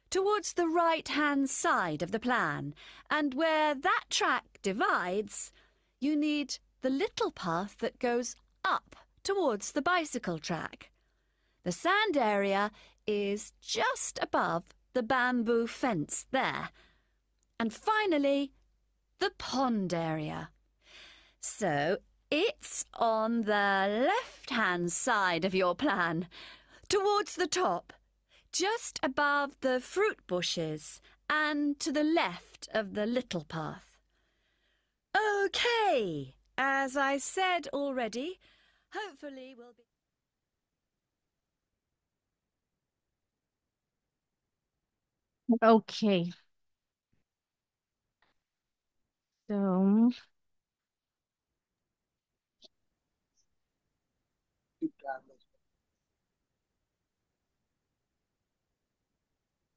towards the right-hand side of the plan, and where that track divides, you need the little path that goes up towards the bicycle track. The sand area is just above the bamboo fence there. And finally, the pond area. So it's on the left-hand side of your plan, towards the top, just above the fruit bushes and to the left of the little path. OK, As I said already, hopefully we'll be... Okay, so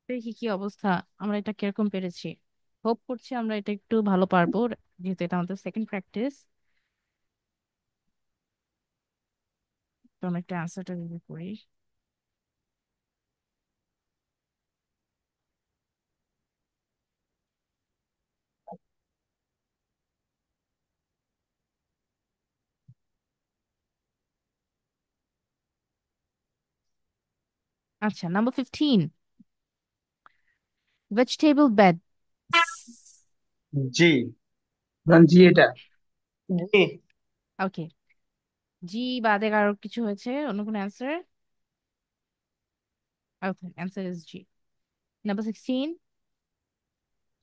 দেখি কি অবস্থা, আমরা এটা কিরকম পেরেছি। Hope করছি আমরা এটা একটু ভালো পারবো, যেহেতু এটা আমাদের সেকেন্ড প্র্যাকটিস। তো আমরা একটা অ্যান্সারটা রিভিউ করি। আচ্ছা, নাম্বার 15, ভেজিটেবল বেড। জি। জি এটা। জি। ওকে, জি বাদে কারো কিছু হয়েছে, অন্য কোনো answer? Okay, answer is G. Number 16,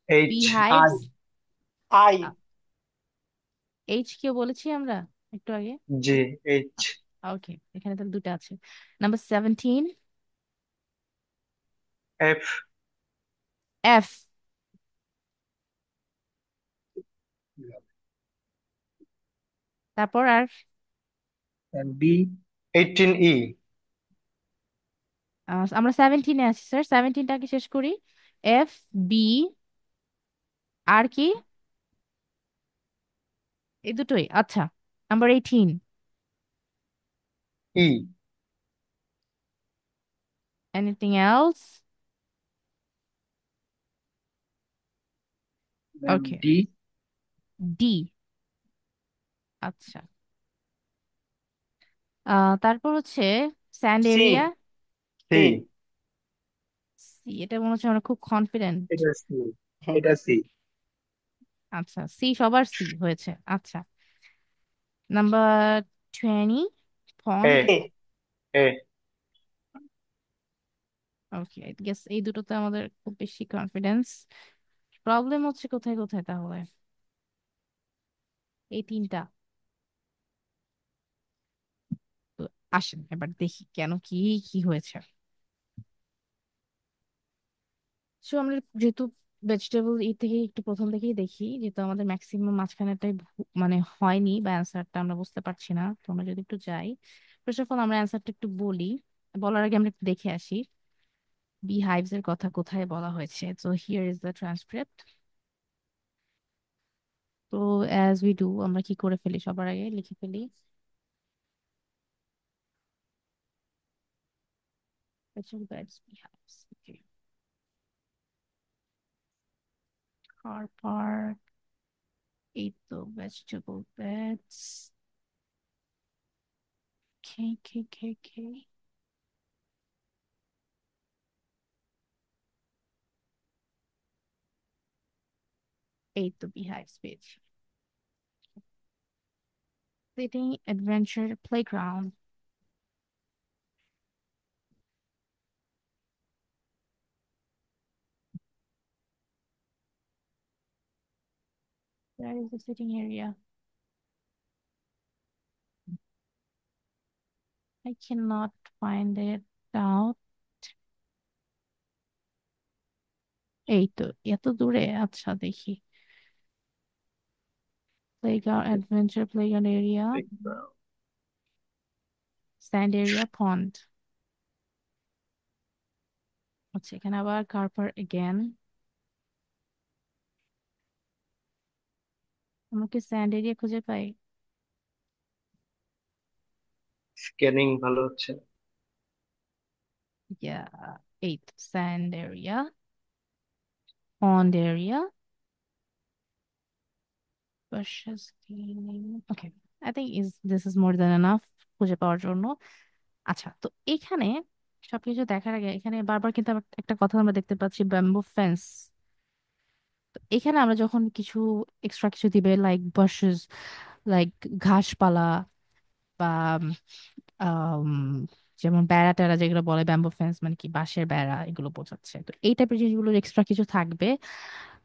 H. I. beehives। I. H কেউ বলেছি আমরা একটু আগে। জি, এইচ। ওকে, এখানে তাহলে দুটো আছে। Number 17, F. এফ। তারপর আর বি। 18 ই। আমরা 17-এ আছি স্যার, 17টাকে শেষ করি। এফ, বি, আর কি? এই দুটোই, আচ্ছা। Number 18, E. Anything else? Okay, D. D. আচ্ছা, তারপর হচ্ছে sand C. Area. C. C. C, এটা মনে হচ্ছে আমরা খুব কনফিডেন্ট। এটা সি। এটা সি। আচ্ছা, সি, সবার সি হয়েছে। আচ্ছা, number 20, A. Pond. A. A. Okay, I guess এই দুটোতে আমাদের খুব বেশি কনফিডেন্স। প্রবলেম হচ্ছে কোথায় কোথায় তাহলে? এই তিনটা। তো আসেন এবার দেখি কেন, কি কি হয়েছে। সো আমরা যেহেতু ভেজিটেবল ই থেকে একটু প্রথম থেকেই দেখি, যেহেতু আমাদের ম্যাক্সিমাম মাঝখানেটাই মানে হয়নি বা অ্যান্সারটা আমরা বুঝতে পারছি না, তো আমরা যদি একটু যাই, ফার্স্ট অফ অল আমরা অ্যান্সারটা একটু বলি। বলার আগে আমরা একটু দেখে আসি বি হাইভস এর কথা কোথায় বলা হয়েছে। তো হিয়ার ইজ দ্য ট্রান্সক্রিপ্ট। তো অ্যাজ উই ডু, আমরা কি করে ফেলি, সবার আগে লিখে ফেলি vegetable beds, beehives. Okay. Car park, এই তো vegetable beds. K. এই তো beehives পেয়েছি। Sitting adventure playground. There is the sitting area. I cannot find it out. এই তো, এত দূরে, আচ্ছা দেখি। Playground, adventure playground area, sand area, pond. আচ্ছা, এখানে আবার car park again. আমরা কি স্যান্ড এরিয়া খুঁজে পাই? স্ক্যানিং ভালো হচ্ছে। Yeah, এই তো sand area, pond area, bushes cleaning. Okay, I think this is more than enough খুঁজে পাওয়ার জন্য। আচ্ছা, তো এখানে সবকিছু দেখার আগে এখানে বারবার কিন্তু একটা কথা আমরা দেখতে পাচ্ছি, ব্যাম্বু ফেন্স। এখানে আমরা যখন কিছু এক্সট্রা কিছু দিবে, লাইক লাইক ঘাসপালা বা যেমন বেড়া টেরা যেগুলো বলে, ব্যাম্বো ফেন্স মানে কি বাঁশের বেড়া, এগুলো বোঝাচ্ছে। তো এই টাইপের জিনিসগুলো এক্সট্রা কিছু থাকবে,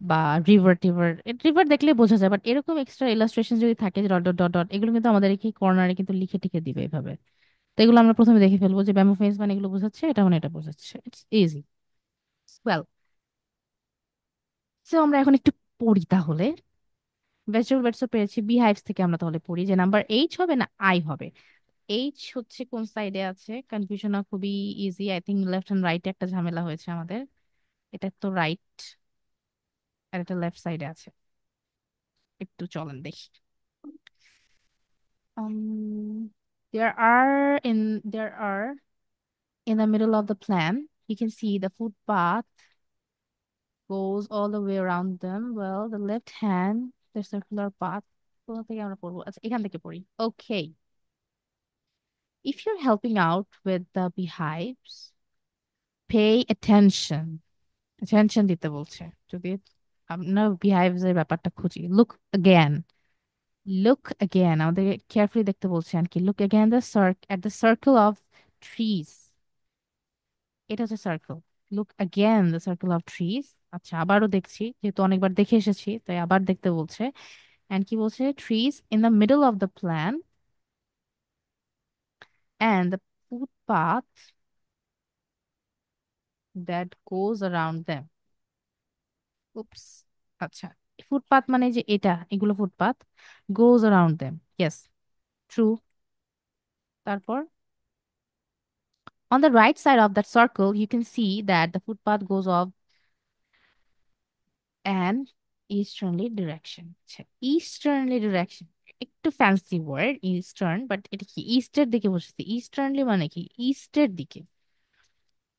বা রিভার টিভার, রিভার দেখলে বোঝা যায়, বাট এরকম এক্সট্রা ইলাস্ট্রেশন যদি থাকে যে ডট ডট ডট ডট, এগুলো কিন্তু আমাদের কি কর্নারে কিন্তু লিখে টিখে দিবে এভাবে। তো এগুলো আমরা প্রথমে দেখে ফেলবো যে ব্যাম্বো ফেন্স মানে এগুলো বোঝাচ্ছে, এটা মানে এটা বোঝাচ্ছে। It's easy. ওয়েল, সো আমরা এখন একটু পড়ি তাহলে। ভেজিটেবল বেডস পেয়েছি, বি হাইভস থেকে আমরা তাহলে পড়ি যে নাম্বার এইচ হবে না আই হবে। এইচ হচ্ছে কোন সাইডে আছে, কনফিউশন খুবই easy. I think left hand রাইটে একটা ঝামেলা হয়েছে আমাদের। এটা তো রাইট, আর এটা লেফট সাইডে আছে। একটু চলেন দেখি। Um, there are in the middle of the plan. You can see the footpath goes all the way around them. Well, the left hand, the circular path. কোথা থেকে আমরা পড়বো? আচ্ছা, এখান থেকে পড়ি। Okay. If you're helping out with the beehives, pay attention. Attention দিতে বলছে। যদি আমরা beehives এর ব্যাপারটা খুঁজি, look again. Look again. আমাদের carefully দেখতে বলছে আর কি। Look again at the circle of trees. এটা হচ্ছে circle. Look again the circle of trees. আচ্ছা, আবারও দেখছি, যেহেতু অনেকবার দেখে এসেছি তাই আবার দেখতে বলছে। অ্যান্ড কি বলছে? Trees in the middle of the plan and the footpath that goes around them. Oops. আচ্ছা, ফুটপাথ মানে যে এটা, এগুলো footpath, goes around them. Yes, true. তারপর on the right side of that circle you can see that the footpath goes off an easterly direction. আচ্ছা, easterly direction একটু fancy word eastern, but এটা কি ইস্টের দিকে বসেছে? ইস্টার্নলি মানে কি ইস্টের দিকে।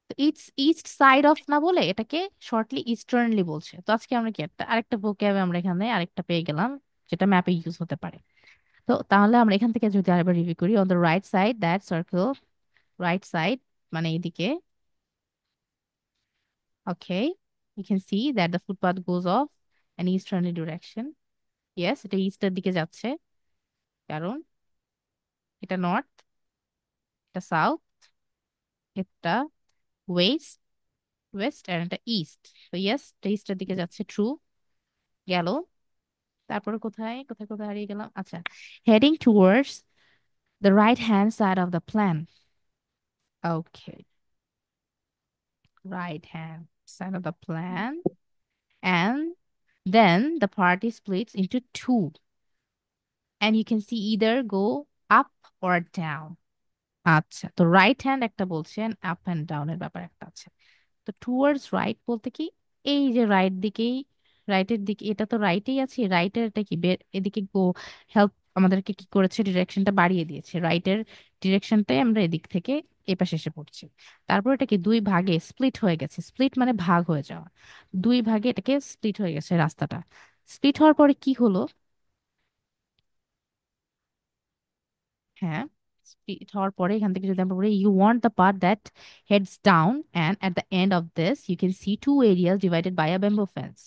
তো ইটস ইস্ট সাইড অফ না বলে এটাকে শর্টলি ইস্টার্নলি বলছে। তো আজকে আমরা কি আরেকটা ভোক্যাব আমরা এখানে আরেকটা পেয়ে গেলাম, যেটা ম্যাপে ইউজ হতে পারে। তো তাহলে আমরা এখান থেকে যদি আরেকবার রিভিউ করি, on the right side that circle, right side মানে এইদিকে। ওকে, you can see that the footpath goes off an easterly direction. Yes, এটা ইস্টের দিকে যাচ্ছে, কারণ এটা নর্থ, এটা সাউথ, এটা ওয়েস্ট, ওয়েস্ট, আর এটা ইস্ট। তো ইয়েস, এটা ইস্টের দিকে যাচ্ছে, ট্রু গেল। তারপরে কোথায় কোথায় কোথায় হারিয়ে গেলাম? আচ্ছা, heading towards the right hand side of the plan. Okay, right hand side of the plan, and then the party splits into two, and you can see either go up or down. আচ্ছা, তো right hand একটা বলছেন, up and down এর ব্যাপার একটা আছে। তো towards right বলতে কি এই যে রাইট দিকেই, রাইটের দিকে, এটা তো রাইটেই আছে, রাইটের এটা কি এদিকে গো হেল্প আমাদেরকে কি করেছে, ডিরেকশনটা বাড়িয়ে দিয়েছে। রাইটের ডিরেকশনটাই আমরা এদিক থেকে এ পাশে এসে পড়ছি। তারপর এটা কি দুই ভাগে স্প্লিট হয়ে গেছে। স্প্লিট মানে ভাগ হয়ে যাওয়া, দুই ভাগে এটাকে স্প্লিট হয়ে গেছে রাস্তাটা। স্প্লিট হওয়ার পরে কি হলো? হ্যাঁ, স্প্লিট হওয়ার পরে এখান থেকে যদি আমরা বলি, you want the part that heads down and at the end of this you can see two areas divided by a bamboo fence.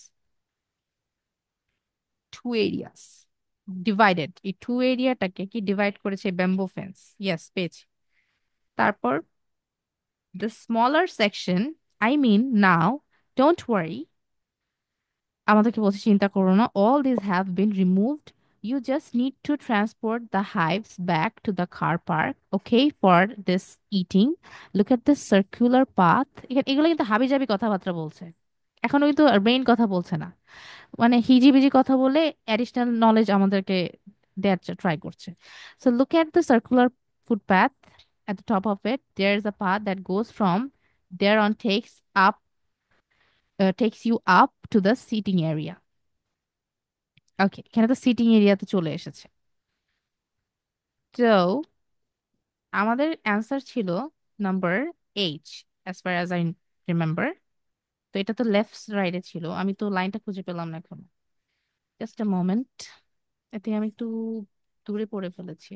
Two areas divided, এই টু এরিয়াটাকে কি ডিভাইড করেছে ব্যাম্বো ফেন্স। ইয়েস, পেয়েছি। তারপর the smaller section, I mean now, don't worry, আমাদেরকে বলছে চিন্তা করো না, all these have been removed. You just need to transport the hives back to the car park, okay, for this eating. Look at the circular path. এগুলো কিন্তু হাবিজাবি কথাবার্তা বলছে, এখনো কিন্তু মেইন কথা বলছে না, মানে হিজিবিজি কথা বলে অ্যাডিশনাল নলেজ আমাদেরকে দেওয়ার ট্রাই করছে। So look at the circular footpath. At the top of it, there is a path that goes from there on, takes you up to the seating area. ওকে, এখানে তো সিটিং এরিয়াতে চলে এসেছে। তো আমাদের অ্যান্সার ছিল number H, as far as I remember. তো এটা তো লেফট রাইটে ছিল, আমি তো লাইনটা খুঁজে পেলাম না এখন। জাস্ট আ মোমেন্ট, এতে আমি একটু দূরে পড়ে ফেলেছি।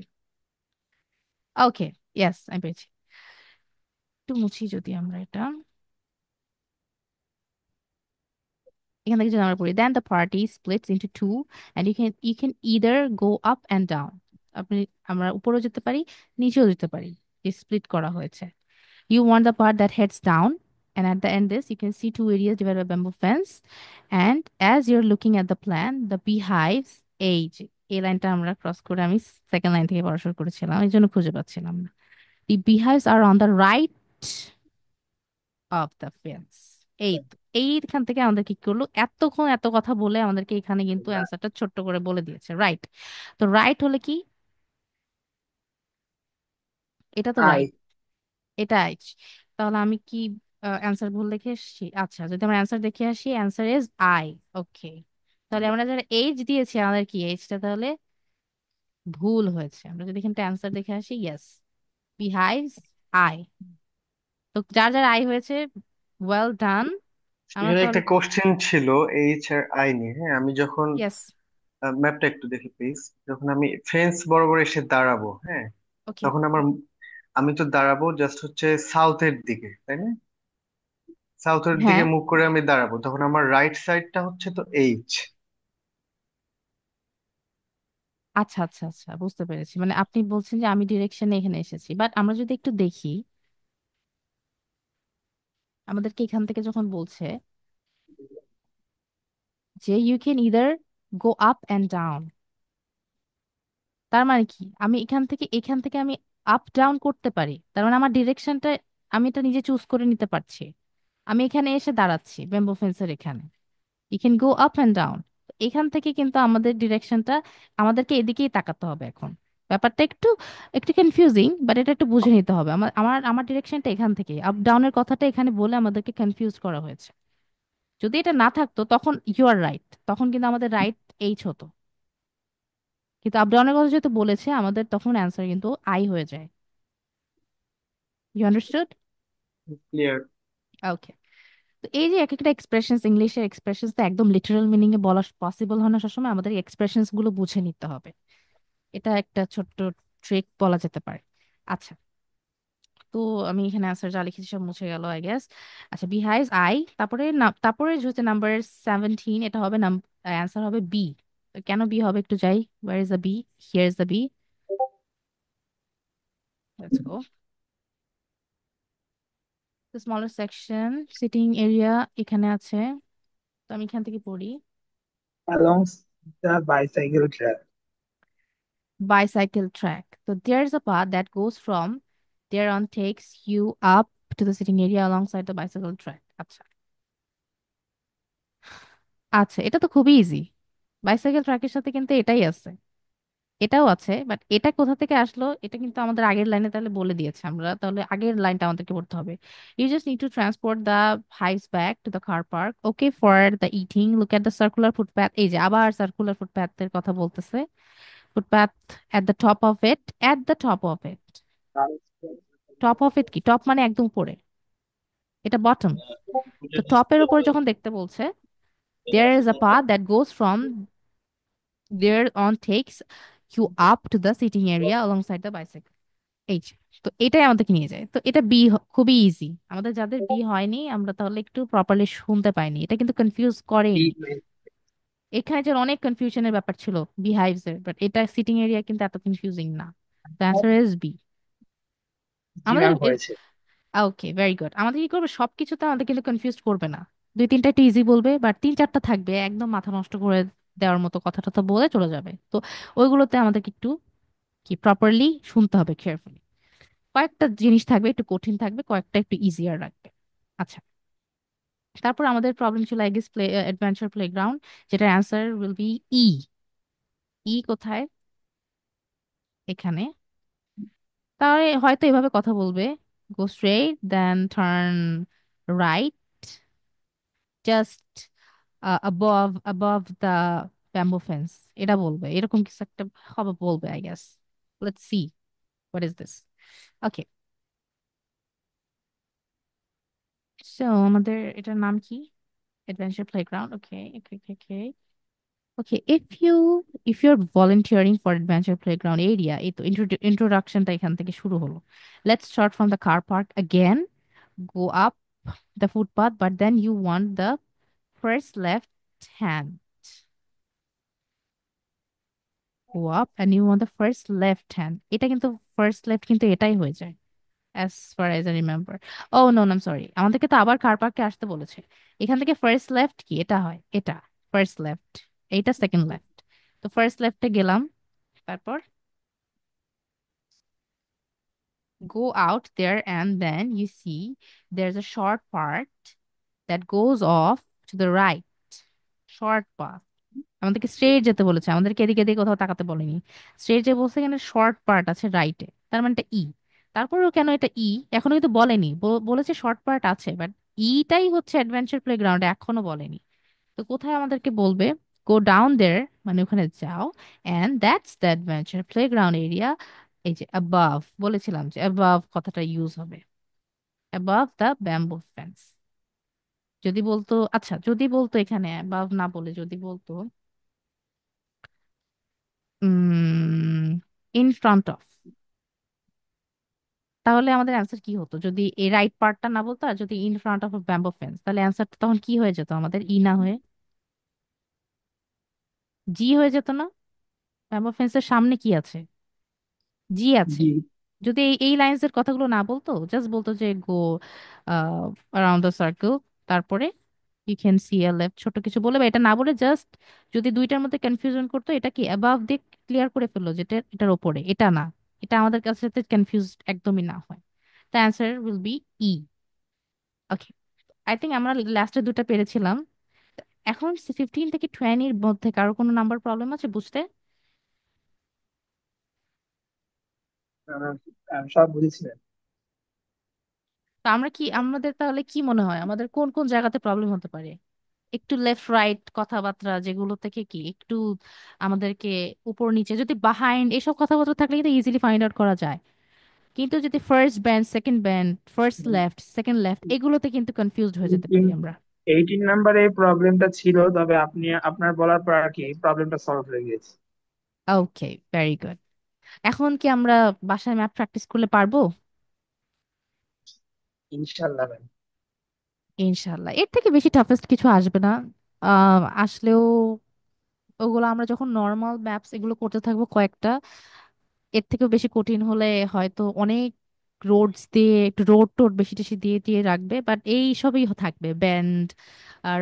ওকে, ইয়েস, আমি পেয়েছি। একটু মুছি যদি আমরা এটা, এখান থেকে যদি আমরা পড়ি, then the party splits into two and you can either go up and down. আপনি, আমরা উপরেও যেতে পারি, নিচেও যেতে পারি। যে স্প্লিট করা হয়েছে। You want the part that heads down, and at the end this you can see two areas divided by bamboo fence. And as you're looking at the plan, the beehives age. এই লাইনটা আমরা cross করে আমি second line থেকে পড়া শুরু করেছিলাম, এই জন্য খুঁজে পাচ্ছিলাম না। The beehives are on the right of the fence. এই তো, এইখান থেকে আমাদের কি করলো, এতক্ষণ এত কথা বলে আমাদেরকে এখানে কিন্তু অ্যান্সারটা ছোট্ট করে বলে দিয়েছে, রাইট। তো রাইট হলে কি, এটা তো I. রাইট, এটা আইচ। তাহলে আমি কি অ্যান্সার ভুল দেখে এসেছি? আচ্ছা, যদি আমরা অ্যান্সার দেখে আসি, অ্যান্সার ইজ আই। ওকে, তাহলে আমরা যারা এইচ দিয়েছি আমাদের কি এইচটা তাহলে ভুল হয়েছে। আমরা যদি এখানটা অ্যান্সার দেখে আসি, ইয়েস, বিহাইভস আই। তো যার যার আই হয়েছে, ওয়েল ডান। আমরা এখানে তাহলে, একটা কোশ্চেন ছিল এইচ আর আই নিয়ে। হ্যাঁ, আমি যখন ইয়েস, ম্যাপটা একটু দেখি প্লিজ, যখন আমি ফেন্স বরাবর এসে দাঁড়াবো, হ্যাঁ, ওকে, তখন আমি তো দাঁড়াবো জাস্ট হচ্ছে সাউথের দিকে, তাই না? সাউথের দিকে হ্যাঁ, মুখ করে আমি দাঁড়াবো, তখন আমার রাইট সাইডটা হচ্ছে তো এইচ। আচ্ছা আচ্ছা আচ্ছা, বুঝতে পেরেছি। মানে আপনি বলছেন যে আমি ডিরেকশনে এখানে এসেছি, বাট আমরা যদি একটু দেখি, আমাদেরকে এখান থেকে যখন বলছে যে you can either go up and down, তার মানে কি আমি এখান থেকে আমি আপ ডাউন করতে পারি, তার মানে আমার ডিরেকশনটা আমি এটা নিজে চুজ করে নিতে পারছি। আমি এখানে এসে দাঁড়াচ্ছি ব্যাম্বো ফেন্সের এখানে, you can go up and down. এখান থেকে কিন্তু আমাদের ডিরেকশনটা, আমাদেরকে এদিকেই তাকাতে হবে এখন। ব্যাপারটা একটু একটু কনফিউজিং, বাট এটা একটু বুঝে নিতে হবে। আমার আমার আমার ডিরেকশনটা এখান থেকে, আপ ডাউনের কথাটা এখানে বলে আমাদেরকে কনফিউজ করা হয়েছে। যদি এটা না থাকতো তখন ইউ আর রাইট, তখন কিন্তু আমাদের রাইট এইচ হতো। কিন্তু আপ ডাউনের কথা যেহেতু বলেছে আমাদের, তখন অ্যান্সার কিন্তু আই হয়ে যায়। You understood? ক্লিয়ার। ওকে। তো এই যে এক একটা এক্সপ্রেশনস, ইংলিশের এক্সপ্রেশনস তো একদম লিটারাল মিনিং এ বলা পসিবল হয় না সবসময়, আমাদের এক্সপ্রেশনস গুলো বুঝে নিতে হবে। এটা একটা ছোট্ট ট্রিক বলা যেতে পারে। আচ্ছা, তো আমি এখানে অ্যান্সার যা লিখেছি সব মুছে গেল আই গেস। আচ্ছা, বিহাইজ আই, তারপরে তারপরে হচ্ছে নাম্বার 17, এটা হবে অ্যান্সার হবে বি। কেন বি হবে একটু যাই, where is the B, here is the B, let's go. Smaller section, sitting area এখানে আছে, তো আমি এখান থেকে পড়ি। Along the bicycle track. Bicycle track. So there's a path that goes from there on, takes you up to the sitting area alongside the bicycle track. আচ্ছা আচ্ছা, এটা তো খুবই ইজি। বাইসাইকেল ট্র্যাকের সাথে কিন্তু এটাই আছে, এটাও আছে, বাট এটা কোথা থেকে আসলো এটা কিন্তু আমাদের আগের লাইনে তাহলে বলে দিয়েছে। আমরা তাহলে আগের লাইনটা আমাদেরকে পড়তে হবে। You just need to transport the hays back to the car park, okay, for the eating, look at the circular footpath. এই যে আবার সার্কুলার ফুটপ্যাথের কথা বলতেছে। Footpath at the top of it, at the top of it, top of it কি, top মানে একদম উপরে, এটা বটম। তো টপের উপর যখন দেখতে বলছে, there is a path that goes from there on, takes you up to the sitting area alongside the bicycle. এই যে, তো এটাই আমাদেরকে নিয়ে যায়। তো এটা বি, খুবই ইজি। আমাদের যাদের বি হয়নি আমরা তাহলে একটু প্রপারলি শুনতে পাইনি, এটা কিন্তু কনফিউজ করেনি। B. এখানে যে অনেক কনফিউশনের ব্যাপার ছিল বিহাইভস এর, বাট এটা সিটিং এরিয়া কিন্তু এত কনফিউজিং না। The answer is B. জি আমাদের ম্যাম হয়েছে। Okay, very good. আমাদের কি করবে, সবকিছুতে আমাদের কিন্তু কনফিউজ করবে না। দুই তিনটা একটু ইজি বলবে, বাট তিন চারটা থাকবে একদম মাথা নষ্ট করে দেওয়ার মতো কথা টথা বলে চলে যাবে। তো ওইগুলোতে আমাদেরকে একটু কি প্রপারলি শুনতে হবে কেয়ারফুলি। কয়েকটা জিনিস থাকবে একটু কঠিন থাকবে, কয়েকটা একটু ইজিয়ার রাখবে। আচ্ছা, তারপর আমাদের প্রবলেম ছিল আই গেস অ্যাডভেঞ্চার প্লেগ্রাউন্ড, যেটার answer will be E. E কোথায়, এখানে। তাহলে হয়তো এভাবে কথা বলবে, go straight then turn right, just above the bamboo fence, এটা বলবে, এরকম কিছু একটা হবে বলবে I guess. Let's see what is this. Okay, so আমাদের এটার নাম কি, adventure playground. Okay okay okay okay, if you're volunteering for adventure playground area, এই তো ইন্ট্রোডাকশনটা এখান থেকে শুরু হলো। Let's start from the car park again, go up the footpath, but then you want the first left hand, go up and you want the first left hand, এটা কিন্তু first left কিন্তু এটাই হয়ে যায়। As far as I remember. Oh no, I am sorry, আমাদেরকে তো আবার কার পার্কে আসতে বলেছে। এখান থেকে ফার্স্ট লেফট কি এটা হয়, এটা ফার্স্ট লেফট, এইটা সেকেন্ড লেফট। তো ফার্স্ট লেফটে গেলাম, তারপর go out there and then you see there's a short part that goes off to the right. Short path. আমাদেরকে স্ট্রেট যেতে বলেছে, আমাদেরকে এদিকে এদিকে কোথাও তাকাতে বলেনি। স্ট্রেট যে বলছে এখানে শর্ট পার্ট আছে রাইটে, তার মানে এটা ই। তারপরেও কেন এটা ই এখনো কিন্তু বলেনি, বলেছে শর্ট পার্ট আছে, বাট ইটাই হচ্ছে অ্যাডভেঞ্চার প্লেগ্রাউন্ডে, এখনো বলেনি। তো কোথায় আমাদেরকে বলবে? গো ডাউন দেয়ার, মানে ওখানে যাও, and that's the adventure playground area. এই যে অ্যাবাভ, বলেছিলাম যে অ্যাবাভ কথাটা ইউজ হবে, অ্যাবাভ দ্য ব্যাম্বু ফেন্স। যদি বলতো, আচ্ছা যদি বলতো এখানে অ্যাবাভ না বলে যদি বলতো ইন ফ্রন্ট অফ, তাহলে আমাদের অ্যান্সার কি হতো? যদি এই রাইট পার্টটা না বলতো আর যদি in front of bamboo fence, তাহলে অ্যান্সারটা তখন কি হয়ে যেত আমাদের? ই না হয়ে জি হয়ে যেত না? ব্যাম্বু ফেন্সের সামনে কি আছে? জি আছে। জি। যদি এই লাইন্স এর কথাগুলো না বলতো, জাস্ট বলতো যে গো অ্যারাউন্ড দ্য সার্কেল, তারপরে you can see a left, ছোট কিছু বলে, বা এটা না বলে জাস্ট যদি দুইটার মধ্যে কনফিউশন করতো, এটা কি অ্যাবাভ দিয়ে ক্লিয়ার করে ফেললো যেটা এটার ওপরে, এটা না, এটা আমাদের কাছে যাতে কনফিউজ একদমই না হয়। The answer will be E. Okay, I think আমরা লাস্টের দুটো পেরেছিলাম। এখন 15 থেকে 20-র মধ্যে কারো কোনো নাম্বার প্রবলেম আছে বুঝতে? সব বুঝেছিলেন। তো আমরা কি, আমাদের তাহলে কি মনে হয় আমাদের কোন কোন জায়গাতে প্রবলেম হতে পারে? একটু লেফট রাইট কথাবার্তা যেগুলো থেকে কি একটু আমাদেরকে উপর নিচে, যদি বাহাইন্ড এসব কথাবার্তা থাকলে কিন্তু ইজিলি ফাইন্ড আউট করা যায়। কিন্তু যদি first band, second band, first left, second left, এগুলোতে কিন্তু কনফিউজড হয়ে যেতে পারি আমরা। 18 নাম্বারে এই প্রবলেমটা ছিল, তবে আপনার বলার পর আর কি প্রবলেমটা সলভ হয়ে গেছে। ওকে, ভেরি গুড। এখন কি আমরা বাসায় ম্যাপ প্র্যাকটিস করলে পারবো? ইনশাল্লাহ ম্যাম। ইনশাল্লাহ, এর থেকে বেশি টাফেস্ট কিছু আসবে না। আসলেও ওগুলো আমরা যখন নর্মাল ম্যাপস এগুলো করতে থাকবো কয়েকটা, এর থেকেও বেশি কঠিন হলে হয়তো অনেক রোডস দিয়ে, একটু রোড টোড বেশি টেশি দিয়ে দিয়ে রাখবে, বাট এই সবই থাকবে, ব্যান্ড,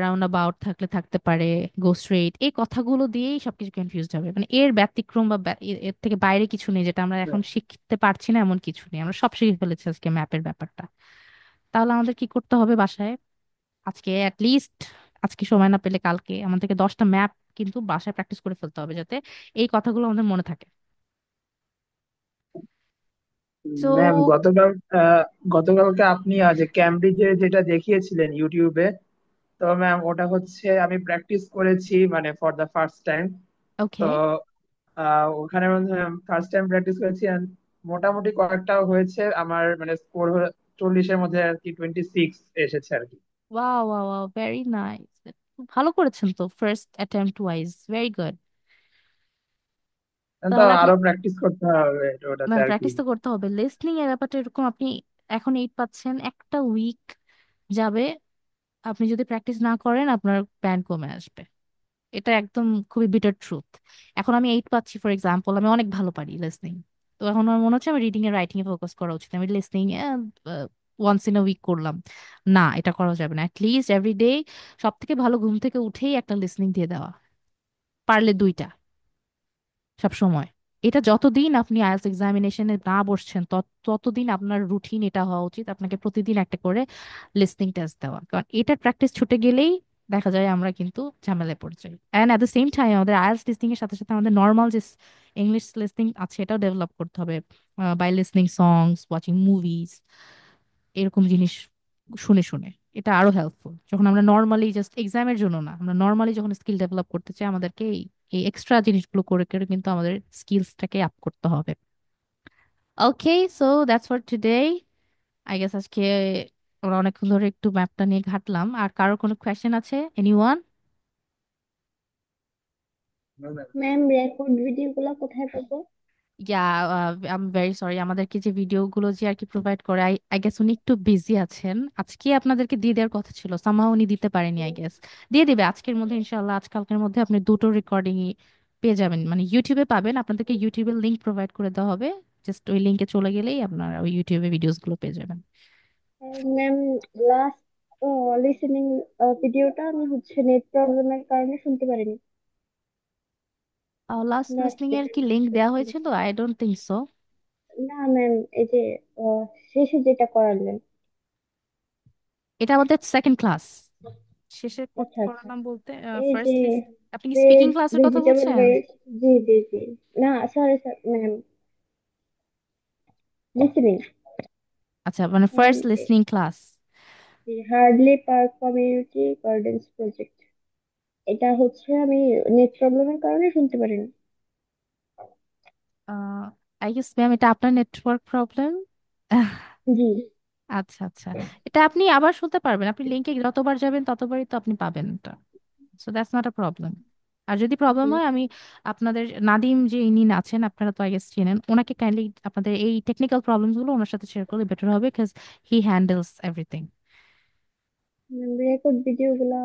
রাউন্ড অ্যাবাউট থাকলে থাকতে পারে, গো স্ট্রেট, এই কথাগুলো দিয়েই সবকিছু কনফিউজ হবে। মানে এর ব্যতিক্রম বা এর থেকে বাইরে কিছু নেই যেটা আমরা এখন শিখতে পারছি না, এমন কিছু নেই, আমরা সব শিখে ফেলেছি আজকে ম্যাপের ব্যাপারটা। তাহলে আমাদের কি করতে হবে বাসায়? আজকে অ্যাটলিস্ট, আজকে সময় না পেলে কালকে আমাদেরকে 10টা ম্যাপ কিন্তু বাসায় প্র্যাকটিস করে ফেলতে হবে, যাতে এই কথাগুলো আমাদের মনে থাকে। তো ম্যাম, গতকালকে আপনি যে ক্যামব্রিজে যেটা দেখিয়েছিলেন ইউটিউবে, তো ম্যাম ওটা হচ্ছে আমি প্র্যাকটিস করেছি মানে ফর দ্য ফার্স্ট টাইম। তো ওকে, ওখানে ফার্স্ট টাইম প্র্যাকটিস করেছি and মোটামুটি কয়েকটা হয়েছে আমার, মানে স্কোর 40-এর মধ্যে আর কি 26 এসেছে আর কি। Wow wow wow, very nice. ভালো করেছেন তো, first attempt wise, very good. তো তাহলে আপনি, আরো প্র্যাকটিস করতে হবে ওটাতে ম্যাম আর কি। প্র্যাকটিস তো করতে হবে, লিসনিং এর ব্যাপারটা এরকম, আপনি এখন 8 পাচ্ছেন, একটা উইক যাবে, আপনি যদি প্র্যাকটিস না করেন আপনার ব্যান্ড কমে আসবে। এটা একদম খুবই বিটার ট্রুথ। এখন আমি 8 পাচ্ছি ফর এক্সাম্পল, আমি অনেক ভালো পারি লিসনিং, তো এখন আমার মনে হচ্ছে আমি রিডিং এ রাইটিং এ ফোকাস করা উচিত, আমি listening once in a week করলাম। না, এটা করা যাবে না, অ্যাটলিস্ট এভরিডে সব থেকে ভালো ঘুম থেকে উঠেই একটা লিসনিং দিয়ে দেওয়া, পারলে দুইটা, সব সময়। এটা যতদিন আপনি আইএলটিএস এক্সামিনেশনে না বসছেন ততদিন আপনার রুটিন এটা হওয়া উচিত, আপনাকে প্রতিদিন একটা করে লিসনিং টেস্ট দেওয়া, কারণ এটার প্র্যাকটিস ছুটে গেলেই দেখা যায় আমরা কিন্তু ঝামেলায় পড়ে যাই। And at the same time আমাদের আইএলটিএস লিসনিং এর সাথে সাথে আমাদের নর্মাল যে ইংলিশ লিসনিং আছে এটাও ডেভেলপ করতে হবে, by listening songs, watching movies, এরকম জিনিস শুনে শুনে। এটা আরো হেল্পফুল যখন আমরা নর্মালি, জাস্ট এক্সামের জন্য না, আমরা নর্মালি যখন স্কিল ডেভেলপ করতে চাই, আমাদেরকে এই এই এক্সট্রা জিনিসগুলো করে করে কিন্তু আমাদের স্কিলসটাকে আপ করতে হবে। Okay, so that's for today. I guess আজকে আমরা অনেকক্ষণ ধরে একটু ম্যাপটা নিয়ে ঘাটলাম। আর কারোর কোনো কোয়েশ্চেন আছে? এনিওয়ান? ম্যাম, রেকর্ড ভিডিও গুলো কোথায় পাবো? ইয়া, আই এম ভেরি সরি, আমাদেরকে যে ভিডিওগুলো যে আর কি প্রোভাইড করে, আই আই গেস উনি একটু বিজি আছেন, আজকে আপনাদেরকে দিয়ে দেওয়ার কথা ছিল, সামহাও উনি দিতে পারেনি, আই গেস দিয়ে দিবে আজকের মধ্যে ইনশাআল্লাহ, আজকালকের মধ্যে আপনি দুটো রেকর্ডিংই পেয়ে যাবেন, মানে ইউটিউবে পাবেন, আপনাদেরকে ইউটিউবের লিংক প্রোভাইড করে দেওয়া হবে, জাস্ট ওই লিঙ্কে চলে গেলেই আপনারা ওই ইউটিউবে ভিডিওস গুলো পেয়ে যাবেন। ম্যাম, লাস্ট লিসেনিং ভিডিওটা আমি হচ্ছে নেট প্রবলেমের কারণে শুনতে পারিনি। লাস্ট লাস্ট লিসনিং এর কি ভিডিওটা লিংক দেওয়া শুনতে। হয়েছিল? I don't think so. না ম্যাম, এই যে শেষে যেটা করালেন। এটা আমাদের সেকেন্ড ক্লাস শেষে আচ্ছা আচ্ছা, করালাম বলতে এই যে ফার্স্ট আপনি কি স্পিকিং ভেজ ক্লাসের কথা ভেজিটেবল বলছেন? রাইস। জি জি জি। না সরি ম্যাম, লিসেনিং। আচ্ছা, মানে first listening class. Hardly park community gardens project, এটা হচ্ছে আমি নেট প্রবলেমের কারণে শুনতে পারিনি। আই গেস ম্যাম এটা আপনার নেটওয়ার্ক প্রবলেম। জি। আচ্ছা আচ্ছা, এটা আপনি আবার শুনতে পারবেন, আপনি লিংকে যতবার যাবেন ততবারই তো আপনি পাবেন এটা। So that's not a problem. আর যদি প্রবলেম হয়, আমি আপনাদের নাদিম যে ইনি আছেন, আপনারা তো আই গেস চেনেন ওনাকে, কাইন্ডলি আপনাদের এই টেকনিক্যাল প্রবলেমস গুলো ওনার সাথে শেয়ার করলে বেটার হবে, because he handles everything. Record video গুলা।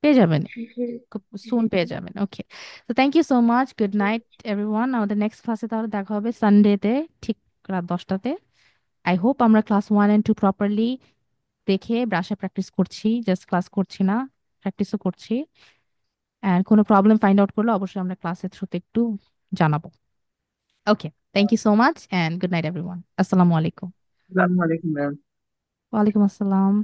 পেয়ে যাবেন, জি। খুব সুন পেয়ে যাবেন। ওকে, তো thank you so much, good night everyone. আমাদের নেক্সট ক্লাসে তাহলে দেখা হবে সানডেতে, ঠিক রাত 10টাতে। আই হোপ আমরা ক্লাস 1 and 2 প্রপারলি দেখে ব্রাশে প্র্যাকটিস করছি, জাস্ট ক্লাস করছি না, প্র্যাকটিসও করছি। অ্যান্ড কোনো প্রবলেম ফাইন্ড আউট করলে অবশ্যই আমরা ক্লাসের থ্রুতে একটু জানাবো। Okay, thank you so much and good night everyone. আসসালামু আলাইকুম। আসসালামু আলাইকুম ম্যাম। ওয়ালাইকুম আসসালাম।